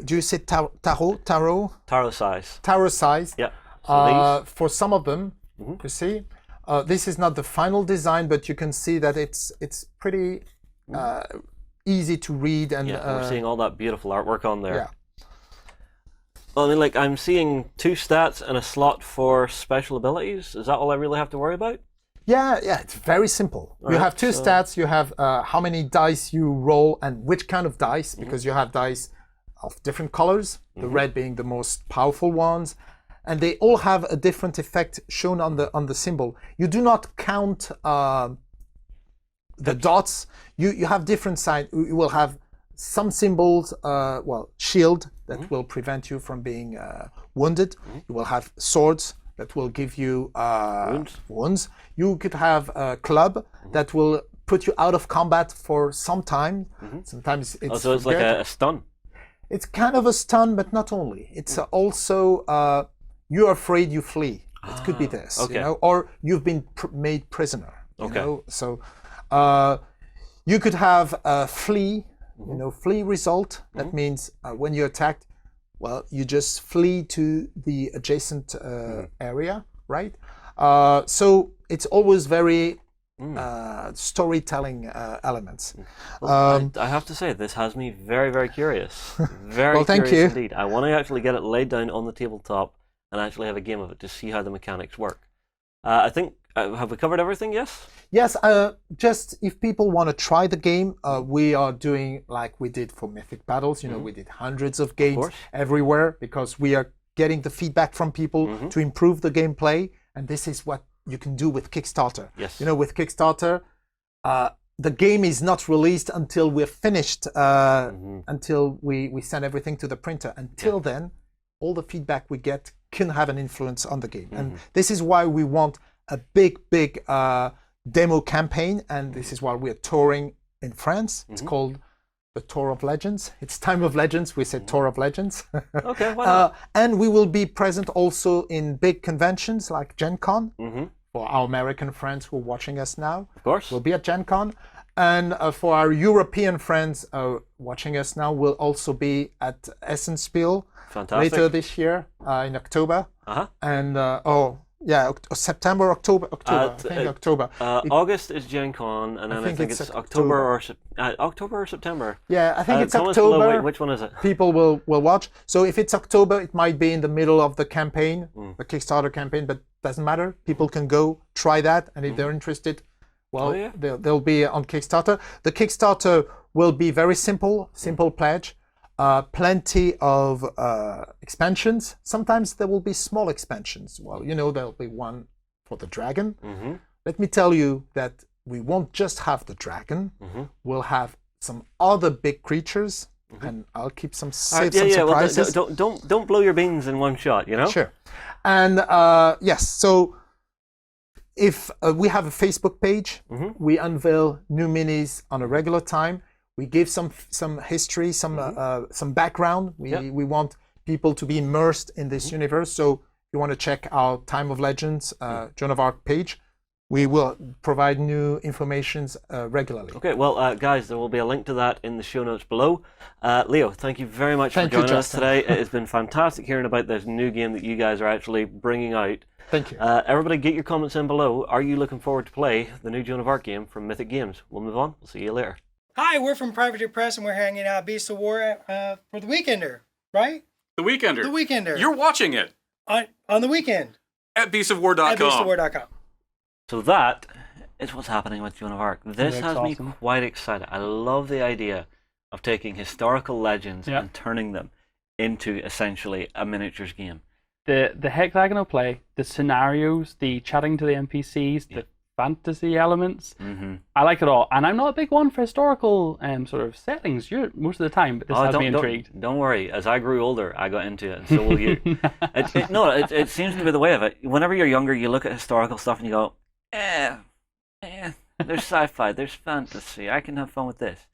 do you say tarot? Tarot size. Tarot size. Yeah. So for some of them, you see, this is not the final design, but you can see that it's pretty easy to read, and we're seeing all that beautiful artwork on there. Yeah. Well, I mean, like, I'm seeing 2 stats and a slot for special abilities. Is that all I really have to worry about? Yeah, it's very simple. You have 2 stats. You have how many dice you roll and which kind of dice, because you have dice of different colors, the red being the most powerful ones, and they all have a different effect shown on the symbol. You do not count the dots. You have different signs. You will have some symbols, shield that will prevent you from being wounded. You will have swords that will give you wounds. You could have a club that will put you out of combat for some time. Sometimes it's so it's like a stun. It's kind of a stun, but not only. It's also you're afraid, you flee. It could be this, or you've been made prisoner. You know? So you could have a flee. Flee result. That means when you're attacked, well, you just flee to the adjacent area, right? So it's always very storytelling elements. Well, I have to say, this has me very, very curious. Very well, thank curious you. Indeed. I want to actually get it laid down on the tabletop and actually have a game of it to see how the mechanics work. I think, have we covered everything, yes? Yes, just if people want to try the game, we are doing like we did for Mythic Battles. We did hundreds of games everywhere, because we are getting the feedback from people to improve the gameplay. And this is what you can do with Kickstarter. Yes. With Kickstarter, the game is not released until we're finished, until we send everything to the printer. Until then, all the feedback we get can have an influence on the game. And this is why we want a big demo campaign, and this is why we're touring in France. It's called the Tour of Legends. It's Time of Legends. We said Tour of Legends. Okay, why not? And we will be present also in big conventions like Gen Con. For our American friends who are watching us now, of course, we'll be at Gen Con. And for our European friends watching us now, we'll also be at Essenspiel later this year in October. And September, October. I think October. August is Gen Con, and then I think it's October or September. Yeah, I think it's October. Which one is it? People will watch. So if it's October, it might be in the middle of the campaign, the Kickstarter campaign, but doesn't matter. People can go try that, and if they're interested, well, they'll be on Kickstarter. The Kickstarter will be very simple pledge. Plenty of expansions. Sometimes there will be small expansions. Well, there'll be one for the dragon. Let me tell you that we won't just have the dragon. We'll have some other big creatures, and I'll keep some surprises. Well, don't blow your beans in one shot. Sure. And yes, so if we have a Facebook page, we unveil new minis on a regular time. We give some history, some background. We want people to be immersed in this universe. So if you want to check our Time of Legends, Joan of Arc page, we will provide new information regularly. Okay, well, guys, there will be a link to that in the show notes below. Leo, thank you very much for joining us today. It has been fantastic hearing about this new game that you guys are actually bringing out. Thank you. Everybody get your comments in below. Are you looking forward to play the new Joan of Arc game from Mythic Games? We'll move on. We'll see you later. Hi, we're from Privateer Press, and we're hanging out at Beast of War for the Weekender, right? The Weekender. The Weekender. You're watching it. On the weekend. At beastofwar.com. At beastofwar.com. So that is what's happening with Joan of Arc. This has me awesome. quite excited. I love the idea of taking historical legends and turning them into essentially a miniatures game. The hexagonal play, the scenarios, the chatting to the NPCs, the fantasy elements. Mm-hmm. I like it all, and I'm not a big one for historical sort of settings. You're most of the time, but this has me intrigued. Don't worry. As I grew older, I got into it, and so will you. It seems to be the way of it. Whenever you're younger, you look at historical stuff and you go, there's sci-fi, there's fantasy. I can have fun with this.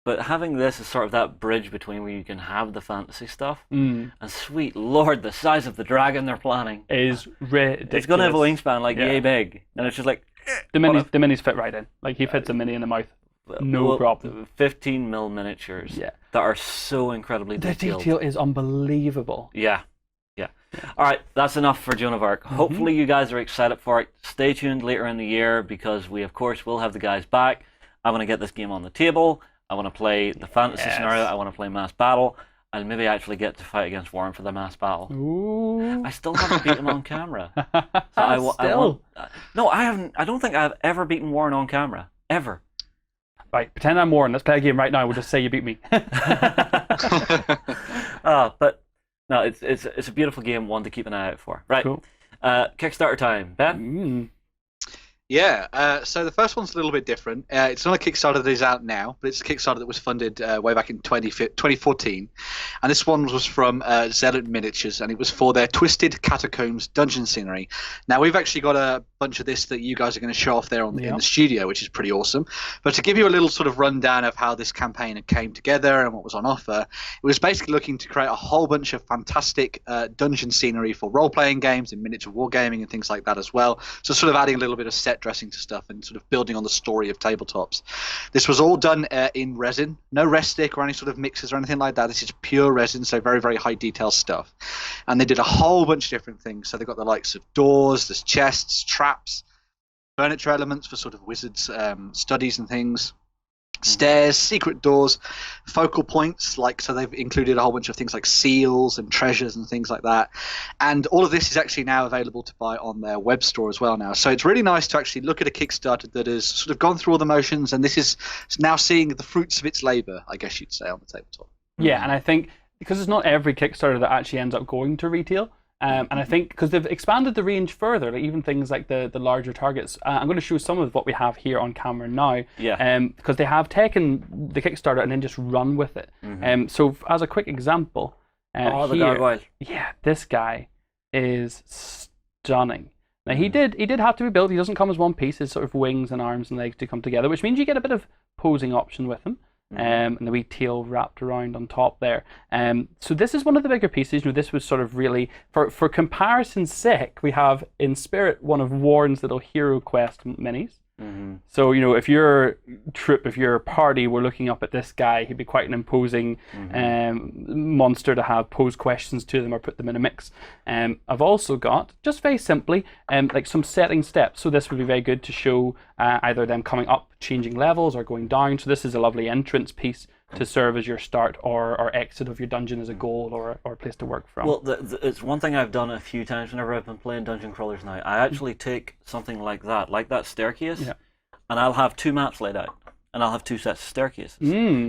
But having this is sort of that bridge between where you can have the fantasy stuff, and sweet lord, the size of the dragon they're planning is ridiculous. It's going to have a wingspan like yay big, and it's just like the minis fit right in. Like he fits a mini in the mouth, no problem. 15mm miniatures that are so incredibly detailed. The detail is unbelievable. Yeah. All right, that's enough for Joan of Arc. Hopefully you guys are excited for it. Stay tuned later in the year because we, of course, will have the guys back. I want to get this game on the table. I want to play the fantasy scenario. I want to play mass battle. I'll maybe actually get to fight against Warren for the mass battle. Ooh. I still haven't beaten him on camera. No, I haven't. I don't think I've ever beaten Warren on camera. Ever. Right, pretend I'm Warren. Let's play a game right now. We'll just say you beat me. But no, it's a beautiful game, one to keep an eye out for. Right. Cool. Kickstarter time. Ben? Yeah, so the first one's a little bit different. It's not a Kickstarter that is out now, but it's a Kickstarter that was funded way back in 2014. And this one was from Zealot Miniatures, and it was for their Twisted Catacombs dungeon scenery. Now, we've actually got a bunch of this that you guys are going to show off there in the studio, which is pretty awesome. But to give you a little sort of rundown of how this campaign came together and what was on offer, it was basically looking to create a whole bunch of fantastic dungeon scenery for role-playing games and miniature wargaming and things like that as well. So sort of adding a little bit of set dressing to stuff and sort of building on the story of tabletops. This was all done in resin, no restic or any sort of mixes or anything like that. This is pure resin, so very, very high detail stuff. And they did a whole bunch of different things. So they got the likes of doors, there's chests, traps, furniture elements for sort of wizards' studies and things. Stairs, secret doors, focal points, so they've included a whole bunch of things like seals and treasures and things like that. And all of this is actually now available to buy on their web store as well now. So it's really nice to actually look at a Kickstarter that has sort of gone through all the motions, and this is now seeing the fruits of its labor, I guess you'd say, on the tabletop. Yeah, and I think because it's not every Kickstarter that actually ends up going to retail, and I think because they've expanded the range further, like even things like the larger targets. I'm going to show some of what we have here on camera now. Yeah. Because they have taken the Kickstarter and then just run with it. So as a quick example, the gargoyle. Yeah, this guy is stunning. Now he did have to be built. He doesn't come as one piece. His sort of wings and arms and legs do come together, which means you get a bit of posing option with him. And the wee tail wrapped around on top there. So this is one of the bigger pieces. This was sort of really, for comparison's sake, we have in spirit one of Warren's little Hero Quest minis. So, if your troop, if your party were looking up at this guy, he'd be quite an imposing monster to have pose questions to them or put them in a mix. I've also got, just very simply, like some setting steps. So this would be very good to show either them coming up, changing levels, or going down. So this is a lovely entrance piece to serve as your start or exit of your dungeon as a goal or a place to work from. Well, it's one thing I've done a few times whenever I've been playing Dungeon Crawlers now. I actually take something like that staircase, and I'll have two maps laid out. And I'll have two sets of staircases.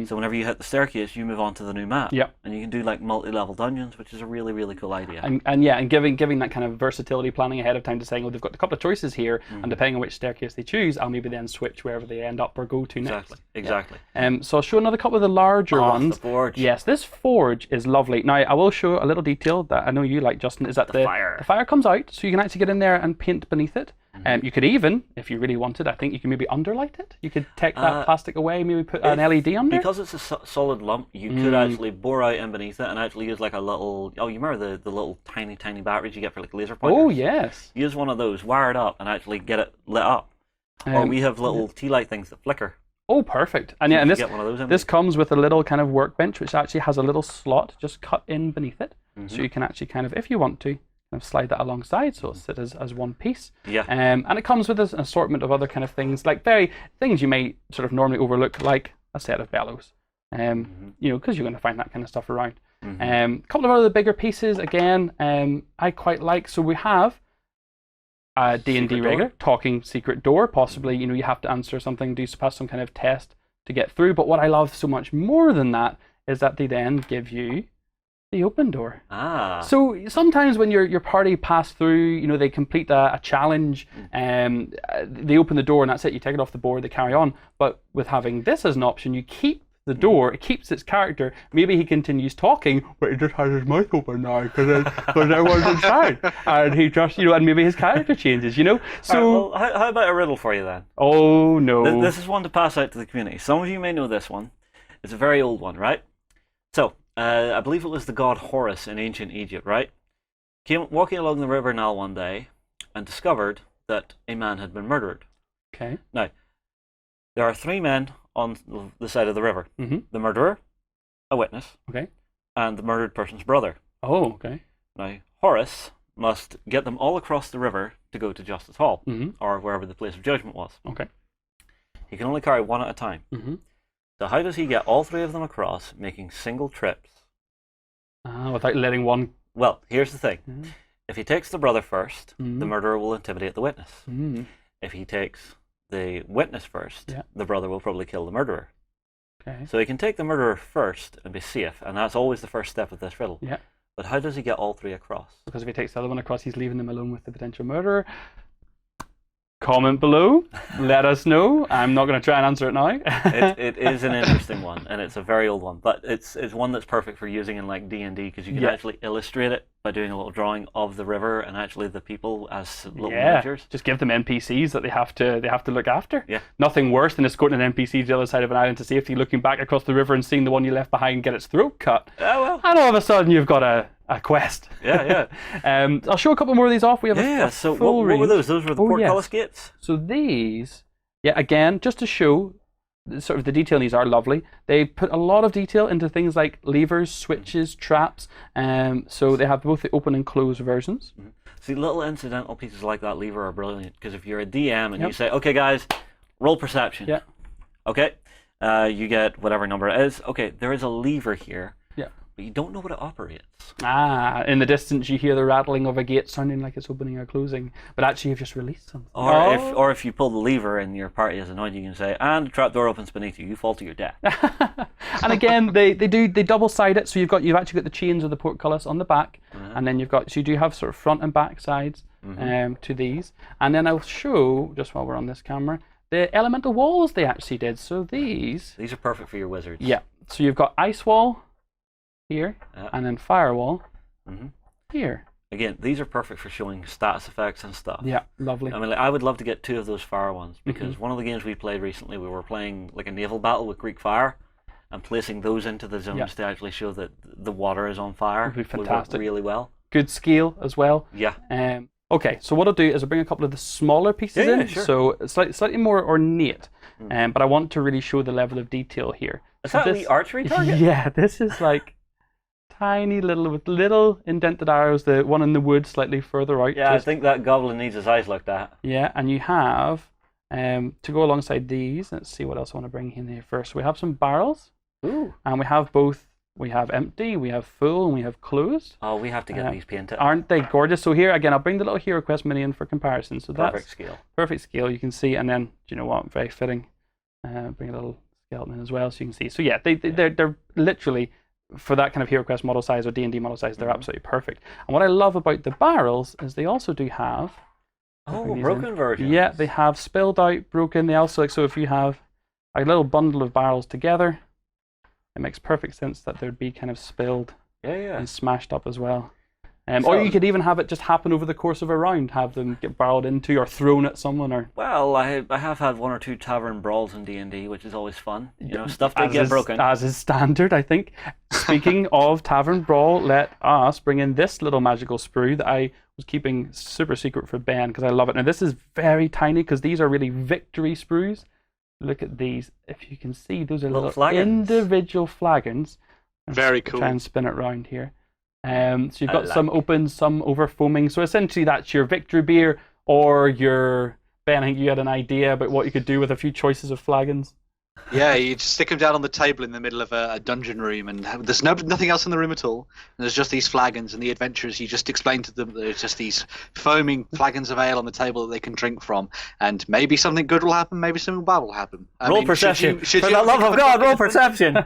So whenever you hit the staircase, you move on to the new map. And you can do like multi-level dungeons, which is a really, really cool idea. And giving that kind of versatility planning ahead of time to saying, they've got a couple of choices here, and depending on which staircase they choose, I'll maybe then switch wherever they end up or go to next. Exactly. So I'll show another couple of the larger ones. The forge. Yes, this forge is lovely. Now I will show a little detail that I know you like, Justin, is that the fire comes out, so you can actually get in there and paint beneath it. You could even, if you really wanted, I think you can maybe underlight it. You could take that plastic away, maybe put an LED under. Because it's a solid lump, you could actually bore out in beneath it and actually use like a little, you remember the little tiny batteries you get for like laser pointers? Oh, yes. Use one of those, wire it up, and actually get it lit up. Or we have little tea light things that flicker. Oh, perfect. And this comes with a little kind of workbench, which actually has a little slot just cut in beneath it. So you can actually kind of, if you want to, slide that alongside so it'll sit as one piece. And it comes with an assortment of other kind of things, like things you may sort of normally overlook, like a set of bellows. Because you're going to find that kind of stuff around. A couple of other bigger pieces, again, I quite like. So we have a D&D regular, talking secret door. Possibly, you have to answer something, pass some kind of test to get through. But what I love so much more than that is that they then give you The open door. Ah. So sometimes when your party pass through, they complete a challenge, they open the door and that's it. You take it off the board, they carry on. But with having this as an option, you keep the door. It keeps its character. Maybe he continues talking, but he just has his mouth open now because everyone's inside, and he just and maybe his character changes. So. Right, well, how about a riddle for you then? Oh no. This is one to pass out to the community. Some of you may know this one. It's a very old one, right? So. I believe it was the god Horus in ancient Egypt, right? Came walking along the river Nile one day and discovered that a man had been murdered. Okay. Now, there are 3 men on the side of the river. Mm-hmm. The murderer, a witness, okay, and the murdered person's brother. Oh, okay. Now, Horus must get them all across the river to go to Justice Hall, mm-hmm, or wherever the place of judgment was. Okay. He can only carry one at a time. Mm-hmm. So how does he get all 3 of them across, making single trips? Without letting one... Well, here's the thing. Mm-hmm. If he takes the brother first, Mm-hmm. the murderer will intimidate the witness. Mm-hmm. If he takes the witness first, Yeah. the brother will probably kill the murderer. Okay. So he can take the murderer first and be safe, and that's always the first step of this riddle. Yeah. But how does he get all 3 across? Because if he takes the other one across, he's leaving them alone with the potential murderer. Comment below. Let us know. I'm not going to try and answer it now. It is an interesting one, and it's a very old one, but it's one that's perfect for using in like D&D because you can actually illustrate it by doing a little drawing of the river and actually the people as little miniatures. Just give them NPCs that they have to look after. Yeah. Nothing worse than escorting an NPC to the other side of an island to safety, looking back across the river and seeing the one you left behind get its throat cut. Oh well. And all of a sudden you've got a quest. Yeah. I'll show a couple more of these off. We have a So full what were range. those? Those were the portcullis gates? So these, again, just to show sort of the detail in these are lovely. They put a lot of detail into things like levers, switches, traps. So they have both the open and closed versions. Mm-hmm. See, little incidental pieces like that lever are brilliant because if you're a DM and you say, okay guys, roll perception. Yeah. Okay. You get whatever number it is. Okay, there is a lever here. Yeah. But you don't know what it operates. In the distance you hear the rattling of a gate sounding like it's opening or closing, but actually you've just released something. Or if you pull the lever and your party is annoyed, you can say, and the trapdoor opens beneath you, you fall to your death. And again, they double side it, so you've actually got the chains of the portcullis on the back, and then so you do have sort of front and back sides to these. And then I'll show, just while we're on this camera, the elemental walls they actually did. So these are perfect for your wizards. Yeah. So you've got ice wall here, and then firewall here. Again, these are perfect for showing status effects and stuff. Yeah, lovely. I mean, I would love to get 2 of those fire ones because one of the games we played recently, we were playing like a naval battle with Greek fire and placing those into the zones to actually show that the water is on fire. Would be fantastic. Would work really well. Good scale as well. Yeah. Okay, so what I'll do is I'll bring a couple of the smaller pieces in, sure. so slightly more ornate, but I want to really show the level of detail here. Is that a wee archery target? Yeah, this is like tiny little, with little indented arrows, the one in the wood slightly further out. Yeah, I think that goblin needs his eyes looked at. Yeah, and you have, to go alongside these, let's see what else I want to bring in here first. We have some barrels, and we have both. We have empty, we have full, and we have closed. Oh, we have to get these painted. Aren't they gorgeous? So here, again, I'll bring the little Hero Quest mini in for comparison. So Perfect that's scale. Perfect scale, you can see. And then, do you know what? Very fitting. Bring a little skeleton in as well so you can see. So yeah, they're literally, for that kind of Hero Quest model size or D&D model size, they're absolutely perfect. And what I love about the barrels is they also do have... broken versions. Yeah, they have spilled out, broken. They also, so if you have a little bundle of barrels together, it makes perfect sense that there'd be kind of spilled and smashed up as well. Or you could even have it just happen over the course of a round, have them get barreled into or thrown at someone. Or well, I have had 1 or 2 tavern brawls in D&D, which is always fun. You know, stuff that get broken. As is standard, I think. Speaking of tavern brawl, let us bring in this little magical sprue that I was keeping super secret for Ben because I love it. Now this is very tiny because these are really victory sprues. Look at these. If you can see, those are little individual flagons. Very cool. Try and spin it round here. So you've got some open, some over foaming. So essentially that's your victory beer or your... Ben, I think you had an idea about what you could do with a few choices of flagons. Yeah, you just stick them down on the table in the middle of a dungeon room, and there's nothing else in the room at all. And there's just these flagons, and the adventurers, you just explain to them there's just these foaming flagons of ale on the table that they can drink from, and maybe something good will happen, maybe something bad will happen. Roll perception. For the love of God, roll perception.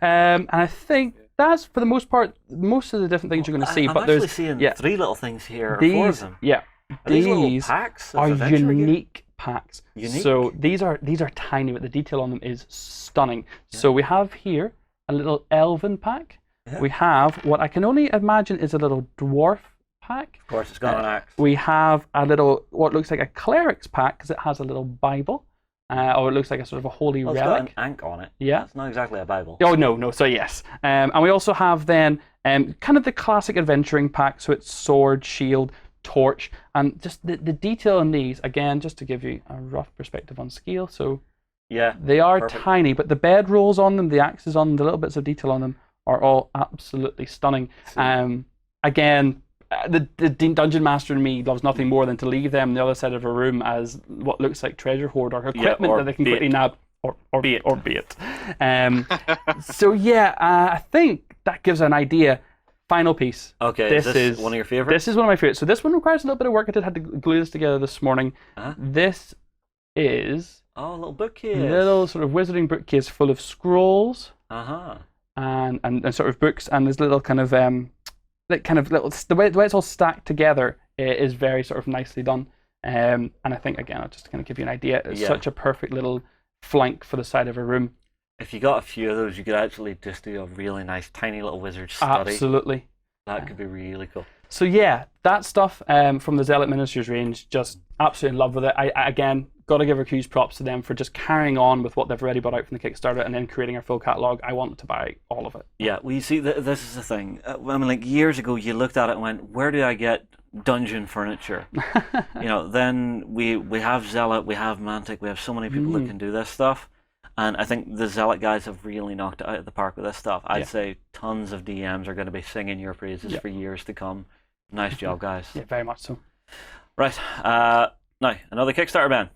And I think that's for the most part, most of the different things you're going to see. I'm But actually there's seeing yeah, 3 little things here, or 4 of these them. yeah. Are these little These packs of are adventure gear? unique packs. Unique? So these are tiny, but the detail on them is stunning. So we have here a little elven pack. Yeah. We have what I can only imagine is a little dwarf pack. Of course, it's got an axe. We have a little what looks like a cleric's pack because it has a little Bible, or it looks like a sort of a holy Well, it's relic. got an ankh on it. Yeah. It's not exactly a Bible. Oh no. So yes, and we also have then kind of the classic adventuring pack. So it's sword, shield, torch, and just the detail in these again, just to give you a rough perspective on scale. So Yeah. they are perfect. tiny, but the bed rolls on them, the axes on them, the little bits of detail on them are all absolutely stunning. Again, the dungeon master in me loves nothing more than to leave them on the other side of a room as what looks like treasure hoard or equipment or that they can bait. quickly nab or Bait. bait. So yeah, I think that gives an idea. Final piece. Okay, This is this is- one of your favorites? This is one of my favorites. So this one requires a little bit of work. I had to glue this together this morning. Uh-huh. This is Oh, a little bookcase. a little sort of wizarding bookcase full of scrolls Uh-huh. and sort of books, and there's little kind of little the way it's all stacked together is very sort of nicely done. And I think again, I'll just kind of give you an idea. It's Yeah. such a perfect little flank for the side of a room. If you got a few of those, you could actually just do a really nice, tiny little wizard study. Absolutely. That could be really cool. So yeah, that stuff from the Zealot Miniatures range, just absolutely in love with it. I again got to give a huge props to them for just carrying on with what they've already brought out from the Kickstarter and then creating our full catalogue. I want to buy all of it. Yeah, well, you see, this is the thing. I mean, like, years ago, you looked at it and went, where do I get dungeon furniture? Then we have Zealot, we have Mantic, we have so many people that can do this stuff. And I think the Zealot guys have really knocked it out of the park with this stuff. I'd say tons of DMs are going to be singing your praises for years to come. Nice job, guys. Yeah, very much so. Right, now, another Kickstarter, Ben.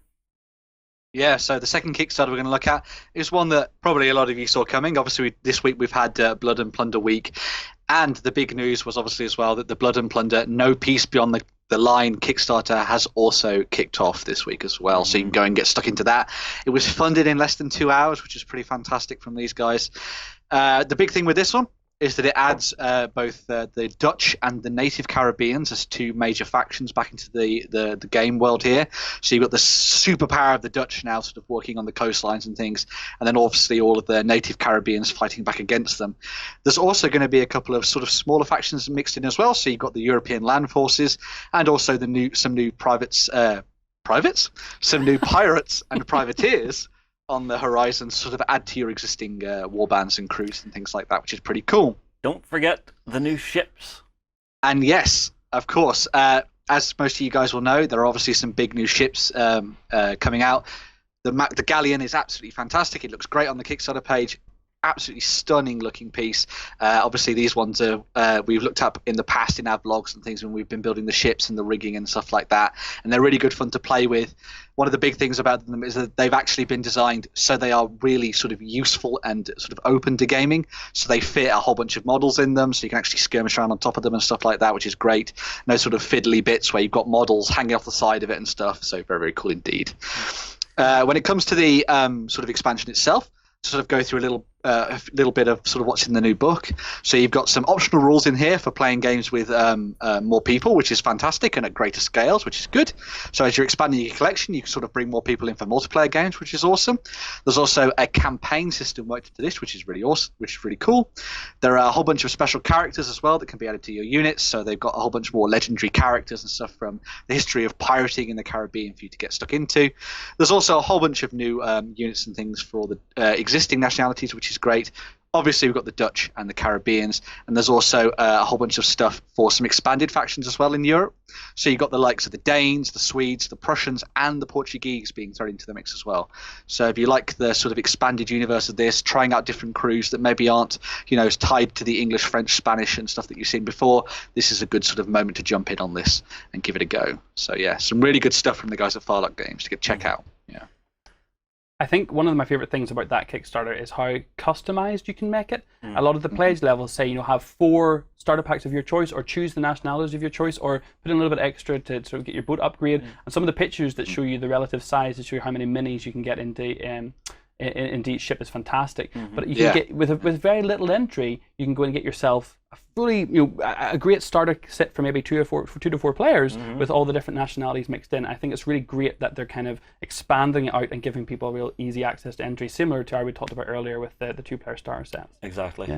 Yeah, so the second Kickstarter we're going to look at is one that probably a lot of you saw coming. Obviously, this week we've had Blood and Plunder week, and the big news was obviously as well that the Blood and Plunder No Peace Beyond the Line Kickstarter has also kicked off this week as well. So you can go and get stuck into that. It was funded in less than 2 hours, which is pretty fantastic from these guys. The big thing with this one is that it adds both the Dutch and the native Caribbeans as 2 major factions back into the game world here. So you've got the superpower of the Dutch now sort of working on the coastlines and things, and then obviously all of the native Caribbeans fighting back against them. There's also going to be a couple of sort of smaller factions mixed in as well. So you've got the European land forces and also some new some new pirates and privateers on the horizon, sort of add to your existing warbands and crews and things like that, which is pretty cool. Don't forget the new ships. And yes, of course, as most of you guys will know, there are obviously some big new ships coming out. The Galleon is absolutely fantastic. It looks great on the Kickstarter page. Absolutely stunning looking piece. Obviously, these ones are we've looked up in the past in our vlogs and things when we've been building the ships and the rigging and stuff like that, and they're really good fun to play with. One of the big things about them is that they've actually been designed so they are really sort of useful and sort of open to gaming. So they fit a whole bunch of models in them, so you can actually skirmish around on top of them and stuff like that, which is great. No sort of fiddly bits where you've got models hanging off the side of it and stuff. So very, very cool indeed. When it comes to the sort of expansion itself, to sort of go through a little bit of sort of what's in the new book. So you've got some optional rules in here for playing games with more people, which is fantastic, and at greater scales, which is good. So as you're expanding your collection, you can sort of bring more people in for multiplayer games, which is awesome. There's also a campaign system worked into this, which is really awesome, which is really cool. There are a whole bunch of special characters as well that can be added to your units. So they've got a whole bunch more legendary characters and stuff from the history of pirating in the Caribbean for you to get stuck into. There's also a whole bunch of new units and things for all the existing nationalities, which is great. Obviously, we've got the Dutch and the Caribbeans, and there's also a whole bunch of stuff for some expanded factions as well in Europe. So you've got the likes of the Danes, the Swedes, the Prussians, and the Portuguese being thrown into the mix as well. So if you like the sort of expanded universe of this, trying out different crews that maybe aren't, as tied to the English, French, Spanish, and stuff that you've seen before, this is a good sort of moment to jump in on this and give it a go. So yeah, some really good stuff from the guys at Firelock Games to check out. Yeah. I think one of my favorite things about that Kickstarter is how customized you can make it. A lot of the pledge levels say, have 4 starter packs of your choice, or choose the nationalities of your choice, or put in a little bit extra to sort of get your boat upgrade. And some of the pictures that show you the relative size to show you how many minis you can get into into each ship is fantastic. But you can get with very little entry, you can go and get yourself a fully, a great starter set for maybe 2 to 4 players with all the different nationalities mixed in. I think it's really great that they're kind of expanding it out and giving people real easy access to entry, similar to how we talked about earlier with the 2-player starter sets. Exactly.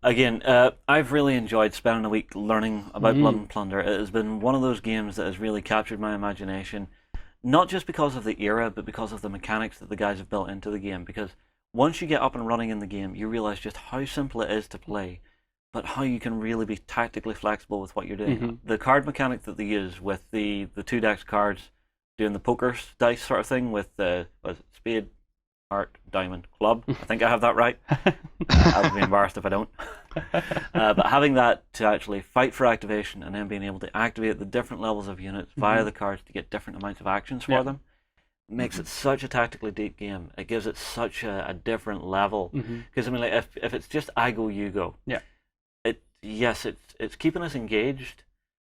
Again, I've really enjoyed spending a week learning about Blood and Plunder. It has been one of those games that has really captured my imagination, not just because of the era, but because of the mechanics that the guys have built into the game. Because once you get up and running in the game, you realize just how simple it is to play, but how you can really be tactically flexible with what you're doing. The card mechanic that they use with the 2 decks cards, doing the poker dice sort of thing with the spade, heart, diamond, club. I think I have that right. I would be embarrassed if I don't. But having that to actually fight for activation and then being able to activate the different levels of units via the cards to get different amounts of actions for them makes it such a tactically deep game. It gives it such a different level. Because I mean, like if it's just I go, you go. It's keeping us engaged,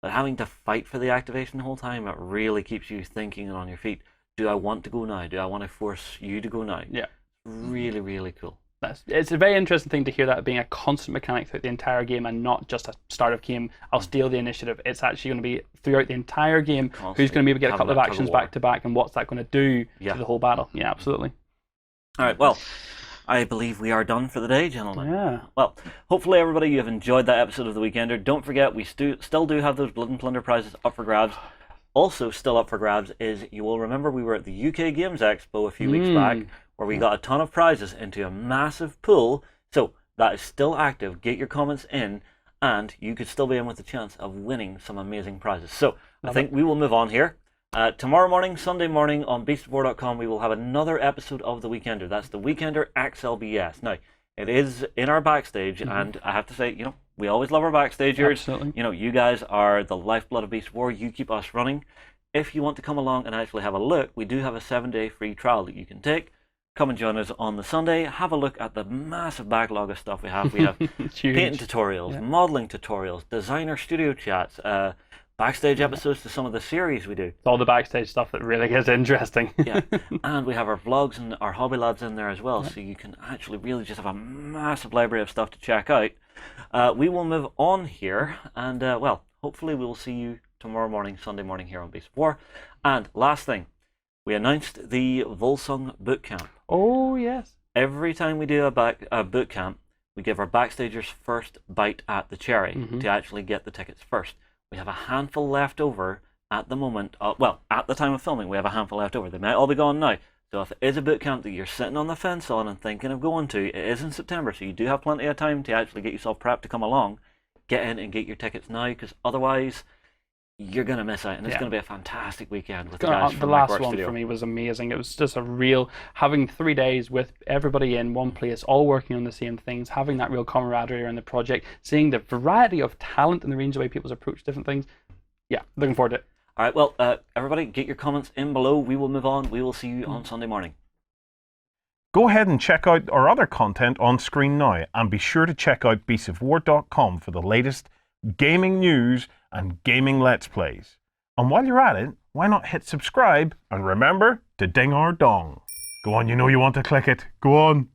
but having to fight for the activation the whole time, it really keeps you thinking and on your feet. Do I want to go now? Do I want to force you to go now? Yeah. Really, really cool. It's a very interesting thing to hear that being a constant mechanic throughout the entire game and not just a start of game, I'll steal the initiative. It's actually going to be throughout the entire game, who's going to maybe get a couple of actions back to back and what's that going to do to the whole battle. Yeah, absolutely. All right, well, I believe we are done for the day, gentlemen. Yeah. Well, hopefully everybody, you have enjoyed that episode of The Weekender. Don't forget, we still do have those Blood and Plunder prizes up for grabs. Also still up for grabs is, you will remember we were at the UK Games Expo a few weeks back, where we got a ton of prizes into a massive pool. So that is still active. Get your comments in, and you could still be in with a chance of winning some amazing prizes. So I think we will move on here. Tomorrow morning, Sunday morning, on beastofwar.com, we will have another episode of The Weekender. That's The Weekender XLBS. Now, it is in our backstage, and I have to say, we always love our backstagers. Absolutely. You guys are the lifeblood of Beast of War. You keep us running. If you want to come along and actually have a look, we do have a 7-day free trial that you can take. Come and join us on the Sunday. Have a look at the massive backlog of stuff we have. We have painting tutorials, modeling tutorials, designer studio chats, backstage episodes to some of the series we do. It's all the backstage stuff that really is interesting. And we have our vlogs and our hobby labs in there as well, so you can actually really just have a massive library of stuff to check out. We will move on here, and well, hopefully we will see you tomorrow morning, Sunday morning here on Beast of War. And last thing, we announced the Volsung boot camp. Oh yes. Every time we do a boot camp, we give our backstagers first bite at the cherry to actually get the tickets first. We have a handful left over at the moment. Well, at the time of filming, we have a handful left over. They might all be gone now. So if it is a boot camp that you're sitting on the fence on and thinking of going to, it is in September, so you do have plenty of time to actually get yourself prepped to come along. Get in and get your tickets now, because otherwise you're going to miss out, and it's going to be a fantastic weekend with the guys from the last one for me was amazing. It was just a real, having 3 days with everybody in one place, all working on the same things, having that real camaraderie around the project, seeing the variety of talent and the range of way people approach different things. Yeah, looking forward to it. All right, well, everybody, get your comments in below. We will move on. We will see you on Sunday morning. Go ahead and check out our other content on screen now, and be sure to check out beastofwar.com for the latest gaming news and gaming Let's Plays. And while you're at it, why not hit subscribe and remember to ding our dong. Go on, you know you want to click it. Go on.